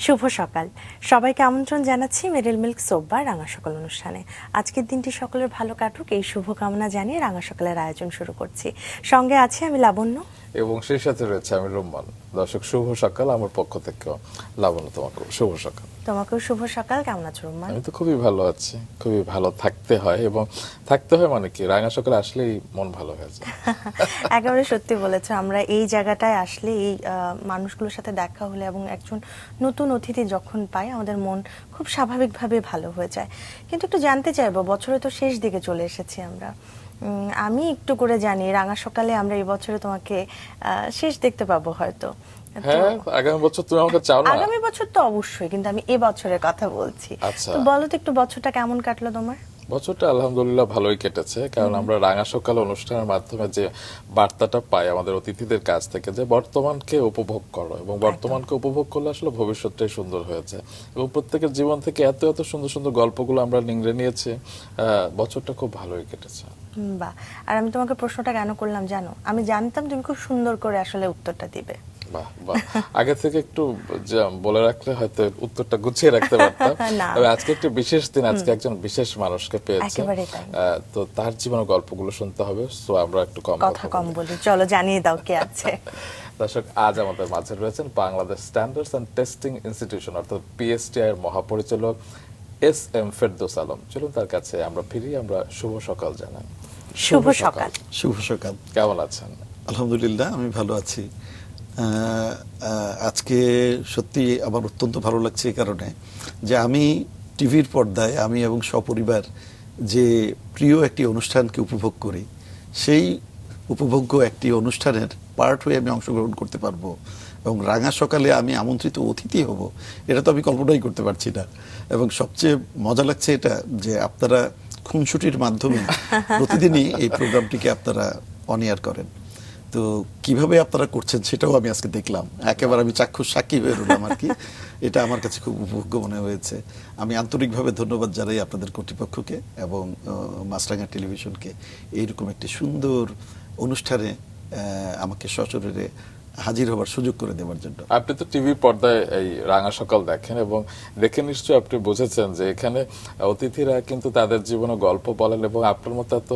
শুভ সকাল সবাইকে আমন্ত্রণ জানাচ্ছি মেরিল মিল্ক সোপ বার রাঙা সকাল অনুষ্ঠানে। আজকের দিনটি সকলের ভালো কাটুক এই শুভকামনা জানিয়ে রাঙা সকালের আয়োজন শুরু করছি। সঙ্গে আছি আমি লাবণ্য এবং সেই সাথে রয়েছে আমি রুম্মান। দর্শক শুভ সকাল আমার পক্ষ থেকে। লাবণ্য, তোমাকে শুভ সকাল। তোমাকেও শুভ সকাল। কেমন আছো রুম্মান? আমি তো খুবই ভালো আছি, খুবই ভালো থাকতে হয়, এবং থাকতে হয় মানে কি, রাঙা সকালে আসলেই মন ভালো হয়ে যায়। একেবারে সত্যি বলেছো। আমরা এই জায়গাটায় আসলে এই মানুষগুলোর সাথে দেখা হলে এবং একজন নতুন অতিথি যখন পাই আমাদের মন খুব স্বাভাবিকভাবে ভালো হয়ে যায়। কিন্তু একটু জানতে চাইবো, বছরে তো শেষ দিকে চলে এসেছি আমরা, আমি একটু করে জানি রাঙা সকালে আমরা এই বছরে তোমাকে শেষ দেখতে পাবো হয়তো। হ্যাঁ, আগামী বছর তুমি আমাকে চাও না? আগামী বছর তো অবশ্যই, কিন্তু আমি এই বছরের কথা বলছি। আচ্ছা, তো বলো তো একটু বছরটা কেমন কাটলো তোমার? বছরটা আলহামদুলিল্লাহ ভালোই কেটেছে, কারণ আমরা রাঙা সকাল অনুষ্ঠানের মাধ্যমে যে বার্তাটা পাই আমাদের অতিথিদের কাছ থেকে, যে বর্তমানকে উপভোগ করো, এবং বর্তমানকে উপভোগ করলে আসলে ভবিষ্যৎটাই সুন্দর হয়েছে, এবং প্রত্যেকের জীবন থেকে এত এত সুন্দর সুন্দর গল্পগুলো আমরা নিংড়ে নিয়েছি। বছরটা খুব ভালোই কেটেছে। বাহ। আর আমি তোমাকে প্রশ্নটা কেন করলাম জানো? আমি জানতাম তুমি খুব সুন্দর করে আসলে উত্তরটা দিবে। বাহ বাহ, আগে থেকে একটু বলে রাখলে হয়তো উত্তরটা গুছিয়ে রাখতে পারতাম। তবে আজকে একটু বিশেষ দিন, আজকে একজন বিশেষ মানুষকে পেয়েছে, তো তার জীবনের গল্পগুলো শুনতে হবে। সো আমরা একটু কথা কম বলি, চলো জানিয়ে দাও কে আছে। দর্শক, আজ আমাদের মাঝে রয়েছেন Bangladesh standards and testing institution অর্থাৎ পিএসটিআই এর মহাপরিচালক এস এম ফেরদৌস আলম। চলুন তার কাছে আমরা ফিরি, আমরা শুভ সকাল জানাই। শুভ সকাল। শুভ সকাল। কেমন আছেন? আলহামদুলিল্লাহ, আমি ভালো আছি। আজকে সত্যি আমার অত্যন্ত ভালো লাগছে এই কারণে যে আমি টিভির পর্দায় আমি এবং সপরিবার যে প্রিয় একটি অনুষ্ঠানকে উপভোগ করি, সেই উপভোগ্য একটি অনুষ্ঠানের পার্ট হয়ে আমি অংশগ্রহণ করতে পারবো এবং রাঙা সকালে আমি আমন্ত্রিত অতিথি হব, এটা তো আমি কল্পনাই করতে পারছি না। এবং সবচেয়ে মজা লাগছে এটা যে আপনারা খুনসুটির মাধ্যমে প্রতিদিনই এই প্রোগ্রামটিকে আপনারা অন এয়ার করেন। তো কিভাবে আপনারা করছেন সেটাও আমি আজকে দেখলাম, একেবারে আমি চাক্ষুষ সাক্ষী হয়ে রইলাম আর কি। এটা আমার কাছে খুব উপভোগ্য মনে হয়েছে। আমি আন্তরিকভাবে ধন্যবাদ জানাই আপনাদের কর্তৃপক্ষকে এবং মাছরাঙা টেলিভিশনকে এইরকম একটি সুন্দর অনুষ্ঠানে আমাকে সশরীরে হাজির হবার সুযোগ করে দেওয়ার জন্য। আপনি তো টিভি পর্দায় এই রাঙা সকাল দেখেন, এবং দেখে নিশ্চয়ই আপনি বুঝেছেন যে এখানে অতিথিরা কিন্তু তাদের জীবনে গল্প বলেন, এবং আপনার মতো এত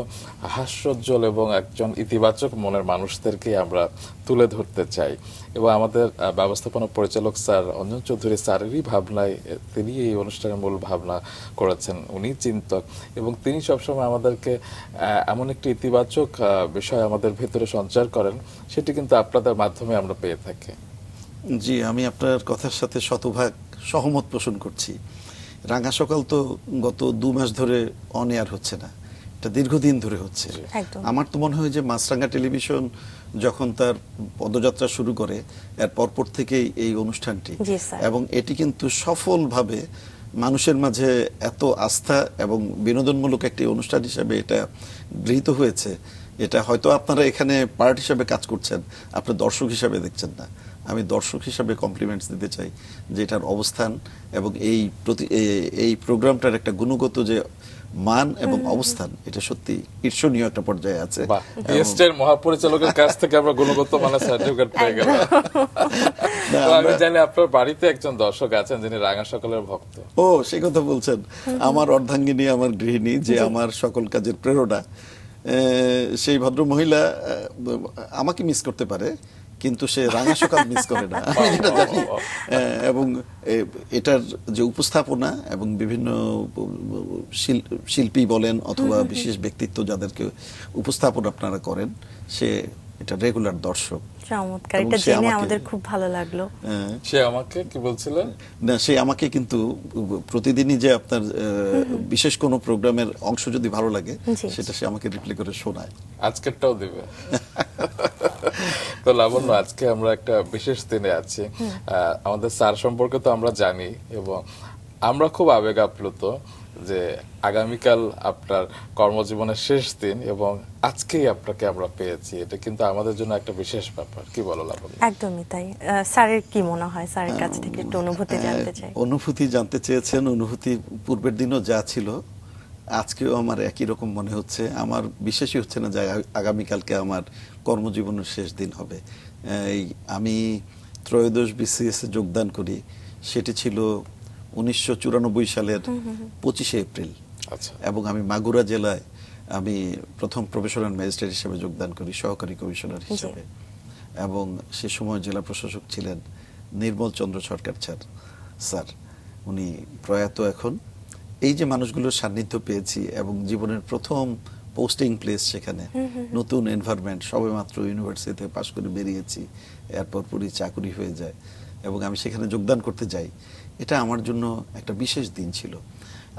হাস্যোজ্জ্বল এবং একজন ইতিবাচক মনের মানুষদেরকে আমরা তুলে ধরতে চাই। এবং আমাদের ব্যবস্থাপনা পরিচালক স্যার অঞ্জন চৌধুরী স্যারেরই ভাবনায় তিনি এই অনুষ্ঠানের মূল ভাবনা করেছেন, উনি চিন্তক, এবং তিনি সবসময় আমাদেরকে এমন একটি ইতিবাচক বিষয় আমাদের ভেতরে সঞ্চার করেন, সেটি কিন্তু আপনাদের মাধ্যমে আমরা পেয়ে থাকি। জি, আমি আপনার কথার সাথে শতভাগ সহমত পোষণ করছি। রাঙা সকাল তো গত 2 মাস ধরে অন এয়ার হচ্ছে না, এটা দীর্ঘদিন ধরে হচ্ছে। আমার তো মনে হয় যে মাছরাঙা টেলিভিশন যখন তার পদযাত্রা শুরু করে এর পরপর থেকেই এই অনুষ্ঠানটি, এবং এটি কিন্তু সফলভাবে মানুষের মাঝে এত আস্থা এবং বিনোদনমূলক একটি অনুষ্ঠান হিসেবে এটা গৃহীত হয়েছে। এটা হয়তো আপনারা এখানে পার্ট হিসাবে কাজ করছেন, আপনি দর্শক হিসাবে দেখছেন না। আমি দর্শক হিসাবে কমপ্লিমেন্টস দিতে চাই যে এটার অবস্থান এবং এই প্রোগ্রামটার একটা গুণগত যে মান এবং অবস্থান, এটা সত্যি ঈর্ষণীয় একটা পর্যায়ে আছে। পিএসটিআই মহাপরিচালকের কাছ থেকে আমরা গুণগত মানের সার্টিফিকেট পেয়ে গেলাম। আমি জানি আপনার বাড়িতে একজন দর্শক আছেন যিনি রাঙা সকালের ভক্ত। ও, সেই কথা বলছেন। আমার অর্ধাঙ্গিনী, আমার গৃহিণী, যে আমার সকল কাজের প্রেরণা, সেই ভদ্র মহিলা আমাকে মিস করতে পারে, কিন্তু সে রাঙা সকাল মিস করে না, আমি যেটা জানি। এবং এটার যে উপস্থাপনা এবং বিভিন্ন শিল্পী বলেন অথবা বিশেষ ব্যক্তিত্ব যাদেরকে উপস্থাপন আপনারা করেন, সে এটা রেগুলার দর্শক। চমৎকার, এটা জেনে আমাদের খুব ভালো লাগলো। সে আমাকে কি বলছিলেন? না, সে আমাকে কিন্তু প্রতিদিনই যে আপনার বিশেষ কোনো প্রোগ্রামের অংশ যদি ভালো লাগে সেটা সে আমাকে রিপ্লে করে শোনায়। আজকেরটাও দিবে। তো লাবণ্য, আজকে আমরা একটা বিশেষ দিনে আছি। আমাদের স্যার সম্পর্কে তো আমরা জানি, এবং আমরা খুব আবেগ আপ্লুত যে আগামীকাল আপনার কর্মজীবনের শেষ দিন, এবং আজকেই আপনাকে আমরা পেয়েছি। এটা কিন্তু আমাদের জন্য একটা বিশেষ ব্যাপার, কি বলো লাবণ্য? একদমই তাই। স্যারের কি মনে হয়, স্যারের কাছ থেকে একটু অনুভূতি জানতে চাই। অনুভূতি জানতে চেয়েছেন। অনুভূতি পূর্বের দিনও যা ছিল আজকেও আমার একই রকম মনে হচ্ছে। আমার বিশ্বাসই হচ্ছে না যে আগামীকালকে আমার কর্মজীবনের শেষ দিন হবে। আমি ত্রয়োদশ বিসিএস যোগদান করি সেটি ছিল 1994 সালের 25শে এপ্রিল। আচ্ছা। এবং আমি মাগুরা জেলায় আমি প্রথম প্রফেশনাল ম্যাজিস্ট্রেট হিসেবে যোগদান করি, সহকারী কমিশনার হিসেবে। এবং সে সময় জেলা প্রশাসক ছিলেন নির্মল চন্দ্র সরকার স্যার, উনি প্রয়াত এখন। এই যে মানুষগুলোর সান্নিধ্য পেয়েছি এবং জীবনের প্রথম পোস্টিং প্লেস সেখানে, নতুন এনভায়রনমেন্ট, সবেমাত্র ইউনিভার্সিটিতে পাশ করে বেরিয়েছি, এরপর পুরি চাকুরি হয়ে যায় এবং আমি সেখানে যোগদান করতে যাই, এটা আমার জন্য একটা বিশেষ দিন ছিল।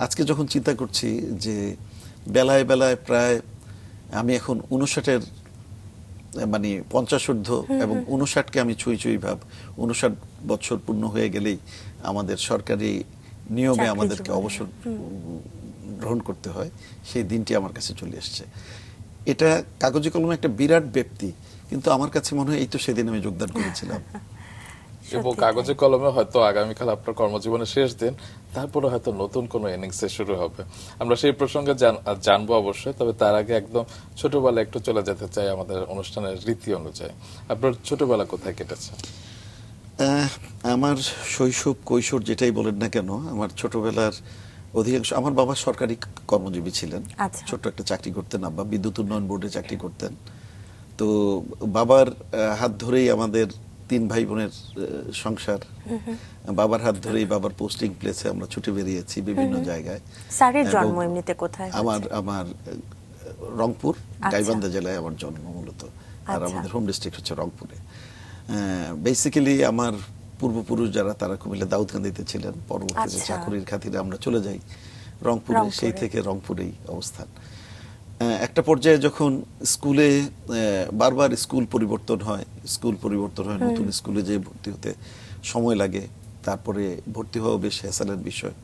আজকে যখন চিন্তা করছি যে বেলায় বেলায় প্রায় আমি এখন 59-এর মানে 50 ঊর্ধ্ব এবং 59-কে আমি ছুঁই ভাব, 59 বছর পূর্ণ হয়ে গেলেই আমাদের সরকারি নিয়মে চাকরি আমাদেরকে জীবনে। অবসর গ্রহণ করতে হয়, সেই দিনটি আমার কাছে চলে এসছে। এটা কাগজে কলমে একটা বিরাট ব্যক্তি, কিন্তু আমার কাছে মনে হয় এই তো সেদিন আমি যোগদান করেছিলাম। এবং সত্যি কাগজে কলমে হয়তো আগামীকাল আপনার কর্মজীবনের শেষ দিন, তারপরে হয়তো নতুন কোনো ইনিংসে শুরু হবে। আমরা সেই প্রসঙ্গে জানবো অবশ্যই, তবে তার আগে একদম ছোটবেলায় একটু চলে যেতে চাই আমাদের অনুষ্ঠানের রীতি অনুযায়ী। আপনার ছোটবেলা কোথায় কেটেছে? আমার শৈশব কৈশোর যেটাই বলেন না কেন, আমার ছোটবেলার অধিকাংশ, আমার বাবা সরকারি কর্মজীবী ছিলেন, আচ্ছা। ছোট্ট একটা চাকরি করতেন, আব্বা বিদ্যুৎ উন্নয়ন বোর্ডে চাকরি করতেন। তো বাবার হাত ধরেই আমাদের 3 ভাই বোনের সংসার, বাবার হাত ধরেই বাবার পোস্টিং প্লেসে আমরা ছুটে বেরিয়েছি বিভিন্ন জায়গায়। স্যারের এবং জন্ম এমনিতে কোথায় আমার হয়েছে? আমার রংপুর, গাইবান্ধা জেলায় আমার জন্ম মূলত, আর আচ্ছা। আমাদের হোম ডিস্ট্রিক্ট হচ্ছে রংপুরে। বেসিক্যালি আমার পূর্বপুরুষ যারা, তারা কুমিল্লা দাউদকান্দিতে ছিলেন, পরবর্তীতে আচ্ছা। চাকুরির খাতিরে আমরা চলে যাই রংপুরে, রংপুরে। সেই থেকে রংপুরেই অবস্থান। একটা পর্যায়ে যখন স্কুলে বারবার স্কুল পরিবর্তন হয়, নতুন স্কুলে যে ভর্তি হতে সময় লাগে, তারপরে ভর্তি হওয়া বেশ হ্যাসেলের বিষয়।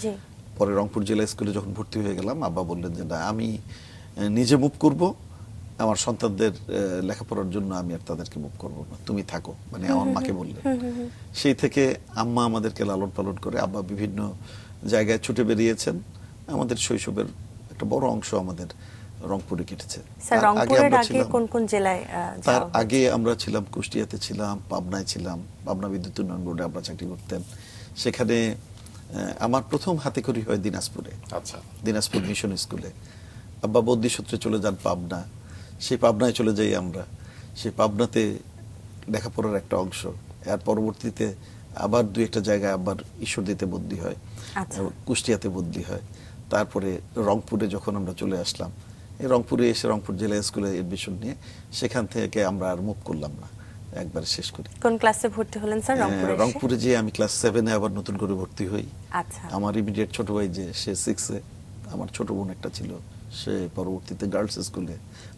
জি। পরে রংপুর জেলা স্কুলে যখন ভর্তি হয়ে গেলাম, আব্বা বললেন যে না, আমি নিজে মুভ করব, আমার সন্তানদের লেখাপড়ার জন্য আমি আর তাদেরকে মুভ করব না, তুমি থাকো, মানে আমার মাকে বললেন। সেই থেকে আম্মা আমাদেরকে লালন পালন করে, আব্বা বিভিন্ন জায়গায় ছুটে বেরিয়েছেন। আমাদের শৈশবের একটা বড় অংশ আমাদের রংপুরে কেটেছে। স্যার, তার আগে রংপুরের আমরা আগে ছিলাম, কোন কোন জেলায় তার যাওয়া আগে হয়েছে? আমরা ছিলাম কুষ্টিয়াতে ছিলাম, পাবনায় ছিলাম, পাবনা বিদ্যুৎ উন্নয়ন বোর্ডে আমরা চাকরি করতেন। সেখানে আমার প্রথম হাতেখড়ি হয় দিনাজপুরে, আচ্ছা। দিনাজপুর মিশন স্কুলে। আব্বা বদ্যি সূত্রে চলে যান পাবনা, সেই পাবনায় চলে যাই আমরা। সেই পাবনাতে লেখাপড়ার একটা অংশ, এর পরবর্তীতে আবার 2-একটা জায়গায় আবার ঈশ্বরদীতে বদলি হয়, আচ্ছা। কুষ্টিয়াতে বদলি হয়। তারপরে রংপুরে যখন আমরা চলে আসলাম, এই রংপুরে এসে রংপুর জেলা স্কুলে এডমিশন নিয়ে সেখান থেকে আমরা আর মুভ করলাম না, একবার শেষ করি। কোন ক্লাসে ভর্তি হলেন স্যার রংপুরে এসে? রংপুরে যে আমি ক্লাস 7-এ আবার নতুন করে ভর্তি হই। আচ্ছা। আমার ইমিডিয়েট ছোট ভাই যে, সে 6-এ, আমার ছোট বোন একটা ছিল, সে পরবর্তীতে গার্লস স্কুলে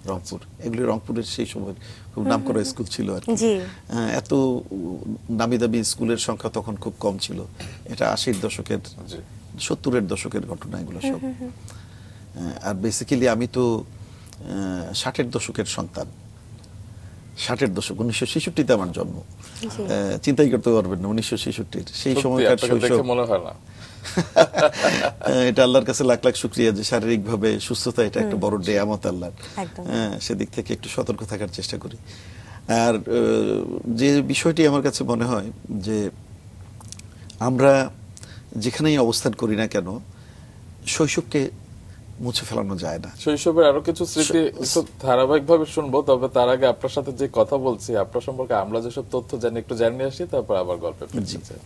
রংপুর। এগুলি রংপুরের সেই সময় খুব নামকরা স্কুল ছিল আর কি। জি। এত নামি দামি স্কুলের সংখ্যা তখন খুব কম ছিল। এটা 80-এর দশকের, জি। 70-এর দশকের ঘটনা এগুলো সব। আর বেসিক্যালি আমি তো 60-এর দশকের সন্তান। 60-এর দশক, 1966-তে আমার জন্ম। জি। চিন্তাই করতে পারবেন না, 1966-র সেই সত্যি সময়কার আপনাকে দেখে শৈশব। মনে হয় না। এটা আল্লাহর কাছে লাখ লাখ শুকরিয়া যে শারীরিকভাবে সুস্থতা, এটা একটা বড় নেয়ামত আল্লাহর। একদম। সেদিক থেকে একটু সতর্ক থাকার চেষ্টা করি। আর যে বিষয়টি আমার কাছে মনে হয় যে আমরা যেখানেই অবস্থান করি না কেন, শৈশবকে মুছে ফেলানো যায় না। শৈশবের আরো কিছু স্মৃতি একটু ধারাবাহিকভাবে শুনবো, তবে তার আগে আপনার সাথে যে কথা বলছি, আপনার সম্পর্কে আমরা যেসব তথ্য জানি একটু জানিয়ে আসি, তারপর আবার গল্পে ফিরতে চাই।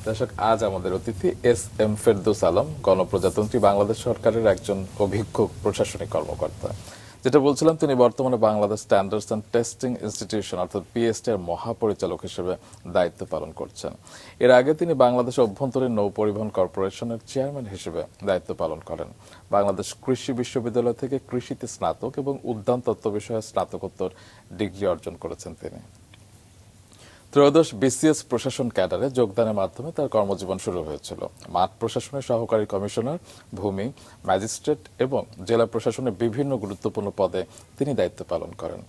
দর্শক, আজ আমাদের অতিথি এস.এম. ফেরদৌস আলম, গণপ্রজাতন্ত্রী বাংলাদেশ সরকারের একজন অভিজ্ঞ প্রশাসনিক কর্মকর্তা। যেটা বলছিলাম, তিনি বর্তমানে Bangladesh standards and testing institution অর্থাৎ পিএসটি এর মহাপরিচালক হিসেবে দায়িত্ব পালন করছেন। এর আগে তিনি বাংলাদেশ অভ্যন্তরীণ নৌ পরিবহন কর্পোরেশনের চেয়ারম্যান হিসেবে দায়িত্ব পালন করেন। বাংলাদেশ কৃষি বিশ্ববিদ্যালয় থেকে কৃষিতে স্নাতক এবং উদ্যান তত্ত্ব বিষয়ে স্নাতকোত্তর ডিগ্রি অর্জন করেছেন তিনি। ত্রয়োদশ বিসিএস প্রশাসন ক্যাডারে যোগদানের মাধ্যমে তার কর্মজীবন শুরু হয়েছিল। মাঠ প্রশাসনের সহকারী কমিশনার, ভূমি, ম্যাজিস্ট্রেট এবং জেলা প্রশাসনের বিভিন্ন গুরুত্বপূর্ণ পদে তিনি দায়িত্ব পালন করেন।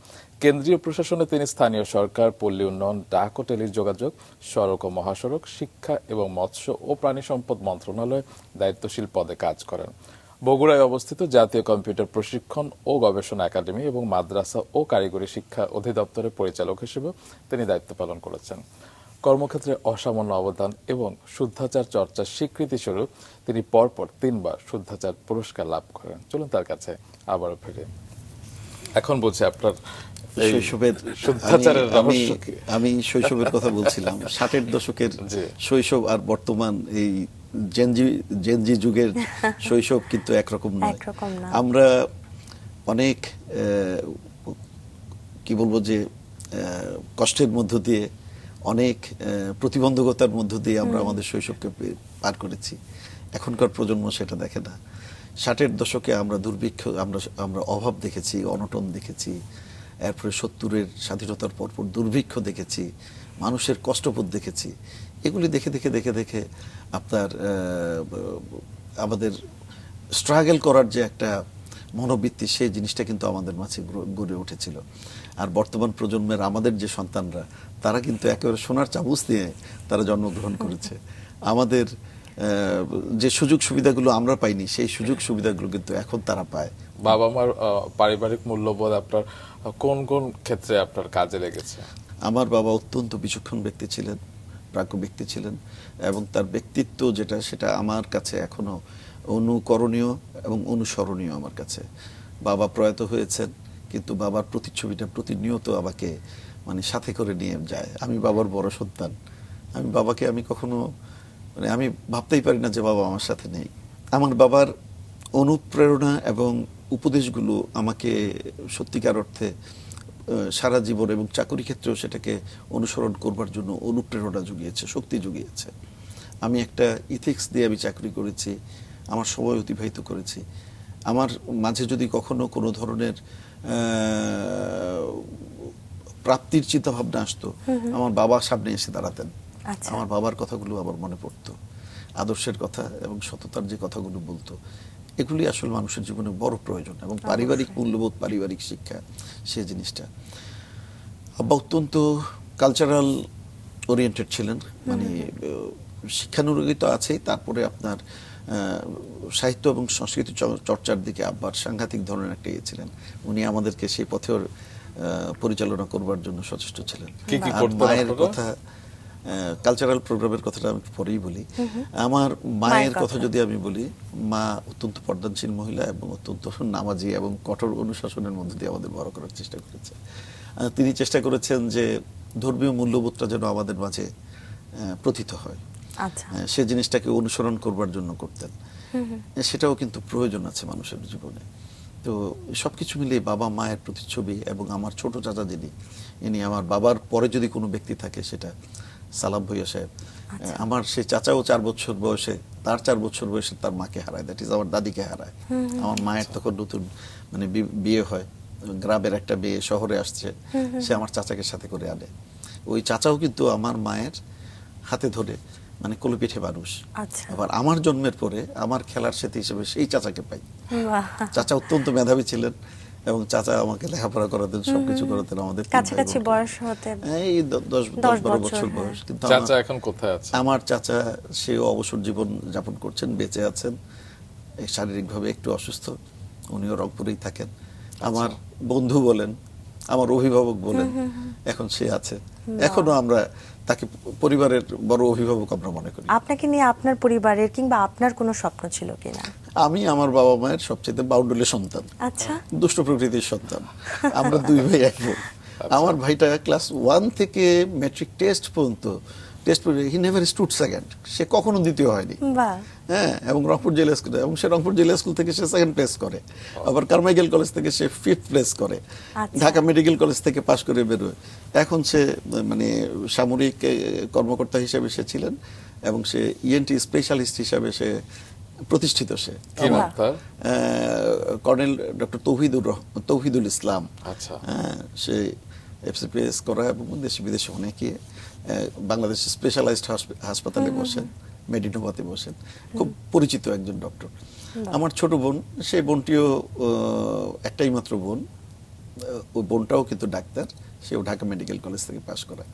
কেন্দ্রীয় প্রশাসনে তিনি স্থানীয় সরকার, পল্লী উন্নয়ন, ডাক ও টেলিযোগাযোগ, সড়ক ও মহাসড়ক, শিক্ষা এবং মৎস্য ও প্রাণী সম্পদ মন্ত্রণালয়ে দায়িত্বশীল পদে কাজ করেন। বগুড়ায় অবস্থিত জাতীয় কম্পিউটার প্রশিক্ষণ ও গবেষণা একাডেমি এবং মাদ্রাসা ও কারিগরি শিক্ষা অধিদপ্তরের পরিচালক হিসেবে তিনি দায়িত্ব পালন করেছেন। কর্মক্ষেত্রে অসামান্য অবদান এবং শুদ্ধাচার চর্চার স্বীকৃতি স্বরূপ তিনি পরপর 3 বার শুদ্ধাচার পুরস্কার লাভ করেন। চলুন তার কাছে আবারও ফিরে। এখন বলছি আপনার এই শৈশবের শুদ্ধাচারের আমি রহস্য কি? আমি শৈশবের কথা বলছিলাম। 60-এর দশকের জি। শৈশব আর বর্তমান এই জেনজি যুগের শৈশব কিন্তু একরকম নয়। একরকম না। আমরা অনেক কি বলবো যে কষ্টের মধ্য দিয়ে, অনেক প্রতিবন্ধকতার মধ্য দিয়ে আমরা আমাদের শৈশবকে পার করেছি। এখনকার প্রজন্ম সেটা দেখে না। 60-এর দশকে আমরা দুর্ভিক্ষ, আমরা অভাব দেখেছি, অনটন দেখেছি, এরপরে 70-এর স্বাধীনতার পরপর দুর্ভিক্ষ দেখেছি, মানুষের কষ্টবোধ দেখেছি। এগুলি দেখে দেখে দেখে দেখে আপনার আমাদের স্ট্রাগল করার যে একটা মনোবৃত্তি, সেই জিনিসটা কিন্তু আমাদের মাঝে গড়ে উঠেছিল। আর বর্তমান প্রজন্মের আমাদের যে সন্তানরা, তারা কিন্তু একেবারে সোনার চাবুক দিয়ে তারা জন্মগ্রহণ করেছে। আমাদের যে সুযোগ সুবিধাগুলো আমরা পাইনি, সেই সুযোগ সুবিধাগুলো কিন্তু এখন তারা পায়। বাবা মার পারিবারিক মূল্যবোধ আপনার কোন কোন ক্ষেত্রে আপনার কাজে লেগেছে? আমার বাবা অত্যন্ত বিচক্ষণ ব্যক্তি ছিলেন, প্রাজ্ঞ ব্যক্তি ছিলেন, এবং তার ব্যক্তিত্ব যেটা, সেটা আমার কাছে এখনো অনুকরণীয় এবং অনুসরণীয় আমার কাছে। বাবা প্রয়াত হয়েছেন, কিন্তু বাবার প্রতিচ্ছবিটা প্রতিনিয়ত আমাকে মানে সাথে করে নিয়ে যায়। আমি বাবার বড় সন্তান। আমি কখনো মানে আমি ভাবতেই পারি না যে বাবা আমার সাথে নেই। আমার বাবার অনুপ্রেরণা এবং উপদেশগুলো আমাকে সত্যিকার অর্থে সারা জীবন এবং চাকরি ক্ষেত্রেও সেটাকে অনুসরণ করবার জন্য অনুপ্রেরণা জুগিয়েছে, শক্তি জুগিয়েছে। আমি একটা ইথিক্স দিয়ে আমি চাকরি করেছি, আমার সময় অতিবাহিত করেছি। আমার মাঝে যদি কখনো কোনো ধরনের প্রাপ্তির চিন্তা ভাবনা আসতো, আমার বাবা সামনে এসে দাঁড়াতেন। আচ্ছা। আমার বাবার কথাগুলো আবার মনে পড়তো, আদর্শের কথা এবং সততার যে কথাগুলো বলতো, এগুলি আসলে মানুষের জীবনে বড় প্রয়োজন। এবং পারিবারিক মূল্যবোধ, পারিবারিক শিক্ষা, সে জিনিসটা। আব্বা অত্যন্ত কালচারাল ওরিয়েন্টেড ছিলেন, মানে শিক্ষানুরাগী তো আছেই, তারপরে আপনার সাহিত্য এবং সংস্কৃতি চর্চার দিকে আব্বার সাংঘাতিক ধরনের একটা ইয়ে ছিলেন। উনি আমাদেরকে সেই পথেও পরিচালনা করবার জন্য সচেষ্ট ছিলেন। কি কি আর করতেন মায়ের আপনারা? কথা, কালচারাল প্রোগ্রামের কথাটা আমি পরেই বলি। আমার মায়ের কথা যদি আমি বলি, মা অত্যন্ত পর্দানশীল মহিলা এবং অত্যন্ত নামাজি এবং কঠোর অনুশাসনের মধ্যে দিয়ে আমাদের বড় করার চেষ্টা করেছে। তিনি চেষ্টা করেছেন যে ধর্মীয় মূল্যবোধটা যেন আমাদের মাঝে প্রথিত হয়। আচ্ছা। সে জিনিসটাকে অনুসরণ করবার জন্য করতেন। সেটাও কিন্তু প্রয়োজন আছে মানুষের জীবনে। তো সবকিছু মিলিয়ে বাবা মায়ের প্রতিচ্ছবি, এবং আমার ছোট চাচা যিনি, ইনি আমার বাবার পরে যদি কোনো ব্যক্তি থাকে সেটা সালাম ভূঁইয়া সাহেব। আমার সেই চাচাও 4 বছর বয়সে, তার 4 বছর বয়সে তার মাকে হারায়, দ্যাট ইজ আমার দাদিকে হারায়। আমার মায়ের তখন নতুন মানে বিয়ে হয়, গ্রামের একটা মেয়ে শহরে আসছে, সে আমার চাচাকে সাথে করে আনে। ওই চাচাও কিন্তু আমার মায়ের হাতে ধরে মানে কোলে পিঠে মানুষ। আচ্ছা। আবার আমার জন্মের পরে আমার খেলার সাথী হিসেবে সেই চাচাকে পাই। বাহ। চাচা অত্যন্ত মেধাবী ছিলেন এবং চাচা আমাকে লেখাপড়া করাতেন, সবকিছু করাতেন। আমাদের তিন ভাই কাছাকাছি বোনকে। বয়স হতে এই 10-12 বছর হ্যাঁ। বয়স। কিন্তু চাচা এখন কোথায় আছে? আমার চাচা সেও অবসর জীবন যাপন করছেন, বেঁচে আছেন। শারীরিকভাবে একটু অসুস্থ, উনিও রংপুরেই থাকেন। আমার বন্ধু বলেন, আমার অভিভাবক বলেন, এখন সে আছে। এখনো আমরা তাকে পরিবারের বড় অভিভাবক আমরা মনে করি। আপনাকে নিয়ে আপনার পরিবারের কিংবা আপনার কোনো স্বপ্ন ছিল কিনা? আমি আমার বাবা মায়ের সবচেয়ে বাউন্ডুলের সন্তান, আচ্ছা। দুষ্ট প্রকৃতির সন্তান। আমরা 2 ভাই 1 বোন। আমার ভাইটা ক্লাস 1 থেকে ম্যাট্রিক টেস্ট পর্যন্ত হি নেভার স্টুড সেকেন্ড, সে কখনো দ্বিতীয় হয়নি। বাহ। হ্যাঁ, এবং রংপুর জেলা স্কুল, এবং সে রংপুর জেলা স্কুল থেকে সে 2nd প্লেস করে। আবার কারমাইকেল কলেজ থেকে সে 5th প্লেস করে। আচ্ছা। ঢাকা মেডিকেল কলেজ থেকে পাশ করে বেরোয়। এখন সে মানে সামরিক কর্মকর্তা হিসেবে সে ছিলেন, এবং সে ইএনটি স্পেশালিস্ট হিসাবে সে প্রতিষ্ঠিত। সে কি নাম তার? কর্নেল ডক্টর তৌহিদুল ইসলাম। আচ্ছা। সে এফসিপিএস করা এবং দেশে বিদেশে অনেকে বাংলাদেশ স্পেশালাইজড হাসপাতালে বসেন, মেডিনোভাতে বসেন, খুব পরিচিত একজন ডক্টর। আমার ছোট বোন, সেই বোনটিও একটাই মাত্র বোন, ওই বোনটাও কিন্তু ডাক্তার, সেও ঢাকা মেডিকেল কলেজ থেকে পাশ করা।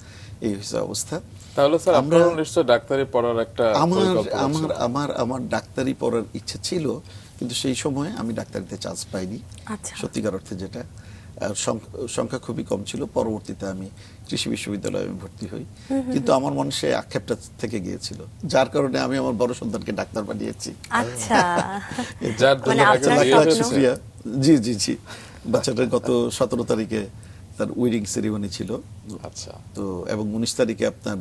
এই হচ্ছে অবস্থা। তাহলে স্যার আমরা আপনার নিশ্চয় ডাক্তারি পড়ার একটা পরিকল্পনা ছিল। আমার ডাক্তারি পড়ার ইচ্ছে ছিল, কিন্তু সেই সময়ে আমি ডাক্তারিতে চান্স পাইনি, আচ্ছা। সত্যিকার অর্থে যেটা। আর সংখ্যা খুবই কম ছিল। পরবর্তীতে আমি কৃষি বিশ্ববিদ্যালয়ে আমি ভর্তি হই, কিন্তু আমার মনে সেই আক্ষেপটা থেকে গিয়েছিল, যার কারণে আমি আমার বড় সন্তানকে ডাক্তার বানিয়েছি। আচ্ছা, যার জন্য মানে একটা আপনার বিয়ে স্বপ্ন। হয়েছে। শুক্রিয়া। জি জি জি, বাচ্চাটা গত 17 তারিখে তার উইডিং সেরিমনি ছিল, আচ্ছা, তো এবং 19 তারিখে আপনার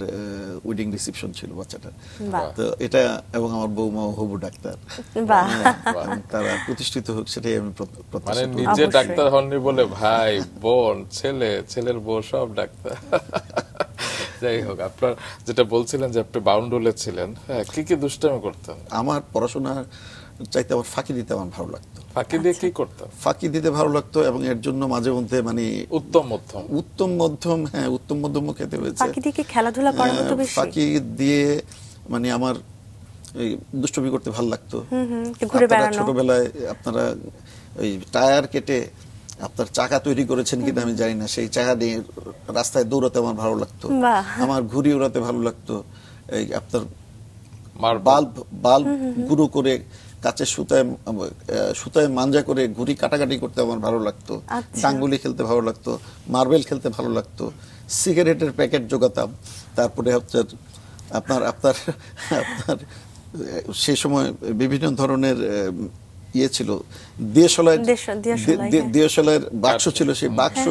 উইডিং রিসেপশন ছিল বাচ্চাটা। বাহ। তো এটা, এবং আমার বৌমা হবু ডাক্তার, বাহ। এবং তারা প্রতিষ্ঠিত হোক সেটাই আমি মানে প্রত্যাশা করি। নিজে অবশ্যই। ডাক্তার হননি বলে ভাই, বোন, ছেলে, ছেলের বউ সব ডাক্তার। যাই হোক, আপনার যেটা বলছিলেন যে আপনি বাউন্ডুলে ছিলেন, হ্যাঁ, কি কি দুষ্টামি করতেন? আমার পড়াশোনা চাইতে আমার ফাঁকি দিতে আমার ভালো লাগতো। ফাঁকি দিয়ে কি করতেন? ফাঁকি দিতে ভালো লাগতো, এবং এর জন্য মাঝে মধ্যে মানে উত্তম মধ্যম। উত্তম মধ্যম, হ্যাঁ উত্তম মধ্যমও খেতে হয়েছে। ফাঁকি দিয়ে কি খেলাধুলা করা হতো বেশি? ফাঁকি দিয়ে মানে আমার এই দুষ্টমি করতে ভালো লাগতো। একটু ঘুরে আপনারা বেড়ানো। ছোটবেলায় আপনারা ওই টায়ার কেটে আপনার চাকা তৈরি করেছেন কিনা আমি জানি না, সেই চাকা দিয়ে রাস্তায় দৌড়াতে আমার ভালো লাগতো। বাহ। আমার ঘুড়ি উড়াতে ভালো লাগতো। এই আপনার মার্বেল। বাল্ব গুঁড়ো করে কাচের সুতায় মাঞ্জা করে ঘুড়ি কাটাকাটি করতে আমার ভালো লাগতো। আচ্ছা। ডাঙ্গুলি খেলতে ভালো লাগতো, মার্বেল খেলতে ভালো লাগতো, সিগারেটের প্যাকেট জোগাতাম। তারপরে হচ্ছে আপনার আপনার আপনার সেই সময় বিভিন্ন ধরনের ইয়ে ছিল, দিয়াশলাইয়ের দিয়াশলাই, দিয়াশলাইয়ের বাক্স ছিল, সেই বাক্স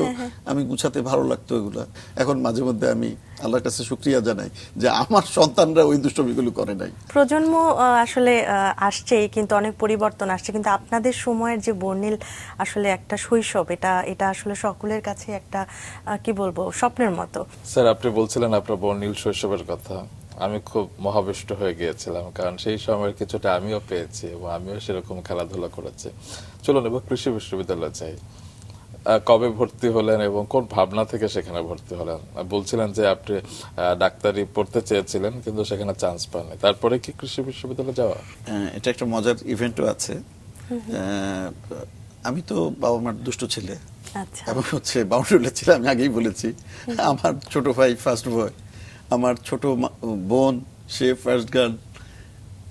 আমি গুছাতে ভালো লাগতো এগুলা। এখন মাঝে মধ্যে আমি আল্লাহর কাছে শুকরিয়া জানাই যে আমার সন্তানরা ওই দুষ্টমিগুলো করে নাই। প্রজন্ম আসলে আসছেই, কিন্তু অনেক পরিবর্তন আসছে, কিন্তু আপনাদের সময়ের যে বর্ণিল আসলে একটা শৈশব, এটা আসলে সকলের কাছে একটা কি বলবো, স্বপ্নের মতো। স্যার, আপনি বলছিলেন আপনার বর্ণিল শৈশবের কথা। আমি খুব মহাবিষ্ট হয়ে গিয়েছিলাম, কারণ সেই সময়ের কিছুটা আমিও পেয়েছি এবং আমিও সেরকম খেলাধুলা করেছি। চলুন এবার কৃষি বিশ্ববিদ্যালয়ে যাই। কবে ভর্তি হলেন এবং কোন ভাবনা থেকে সেখানে ভর্তি হলেন? বলছিলেন যে আপনি ডাক্তারি পড়তে চেয়েছিলেন, কিন্তু সেখানে চান্স পাননি। তারপরে কি কৃষি বিশ্ববিদ্যালয়ে যাওয়া? এটা একটা মজার ইভেন্টও আছে। আমি তো বাবা মার দুষ্ট ছেলে, আচ্ছা। এবং হচ্ছে বাউন্ডুলে ছিল, আমি আগেই বলেছি। আমার ছোট ভাই ফার্স্ট বয়, আমার ছোট বোন সে ফার্স্ট গার্ল।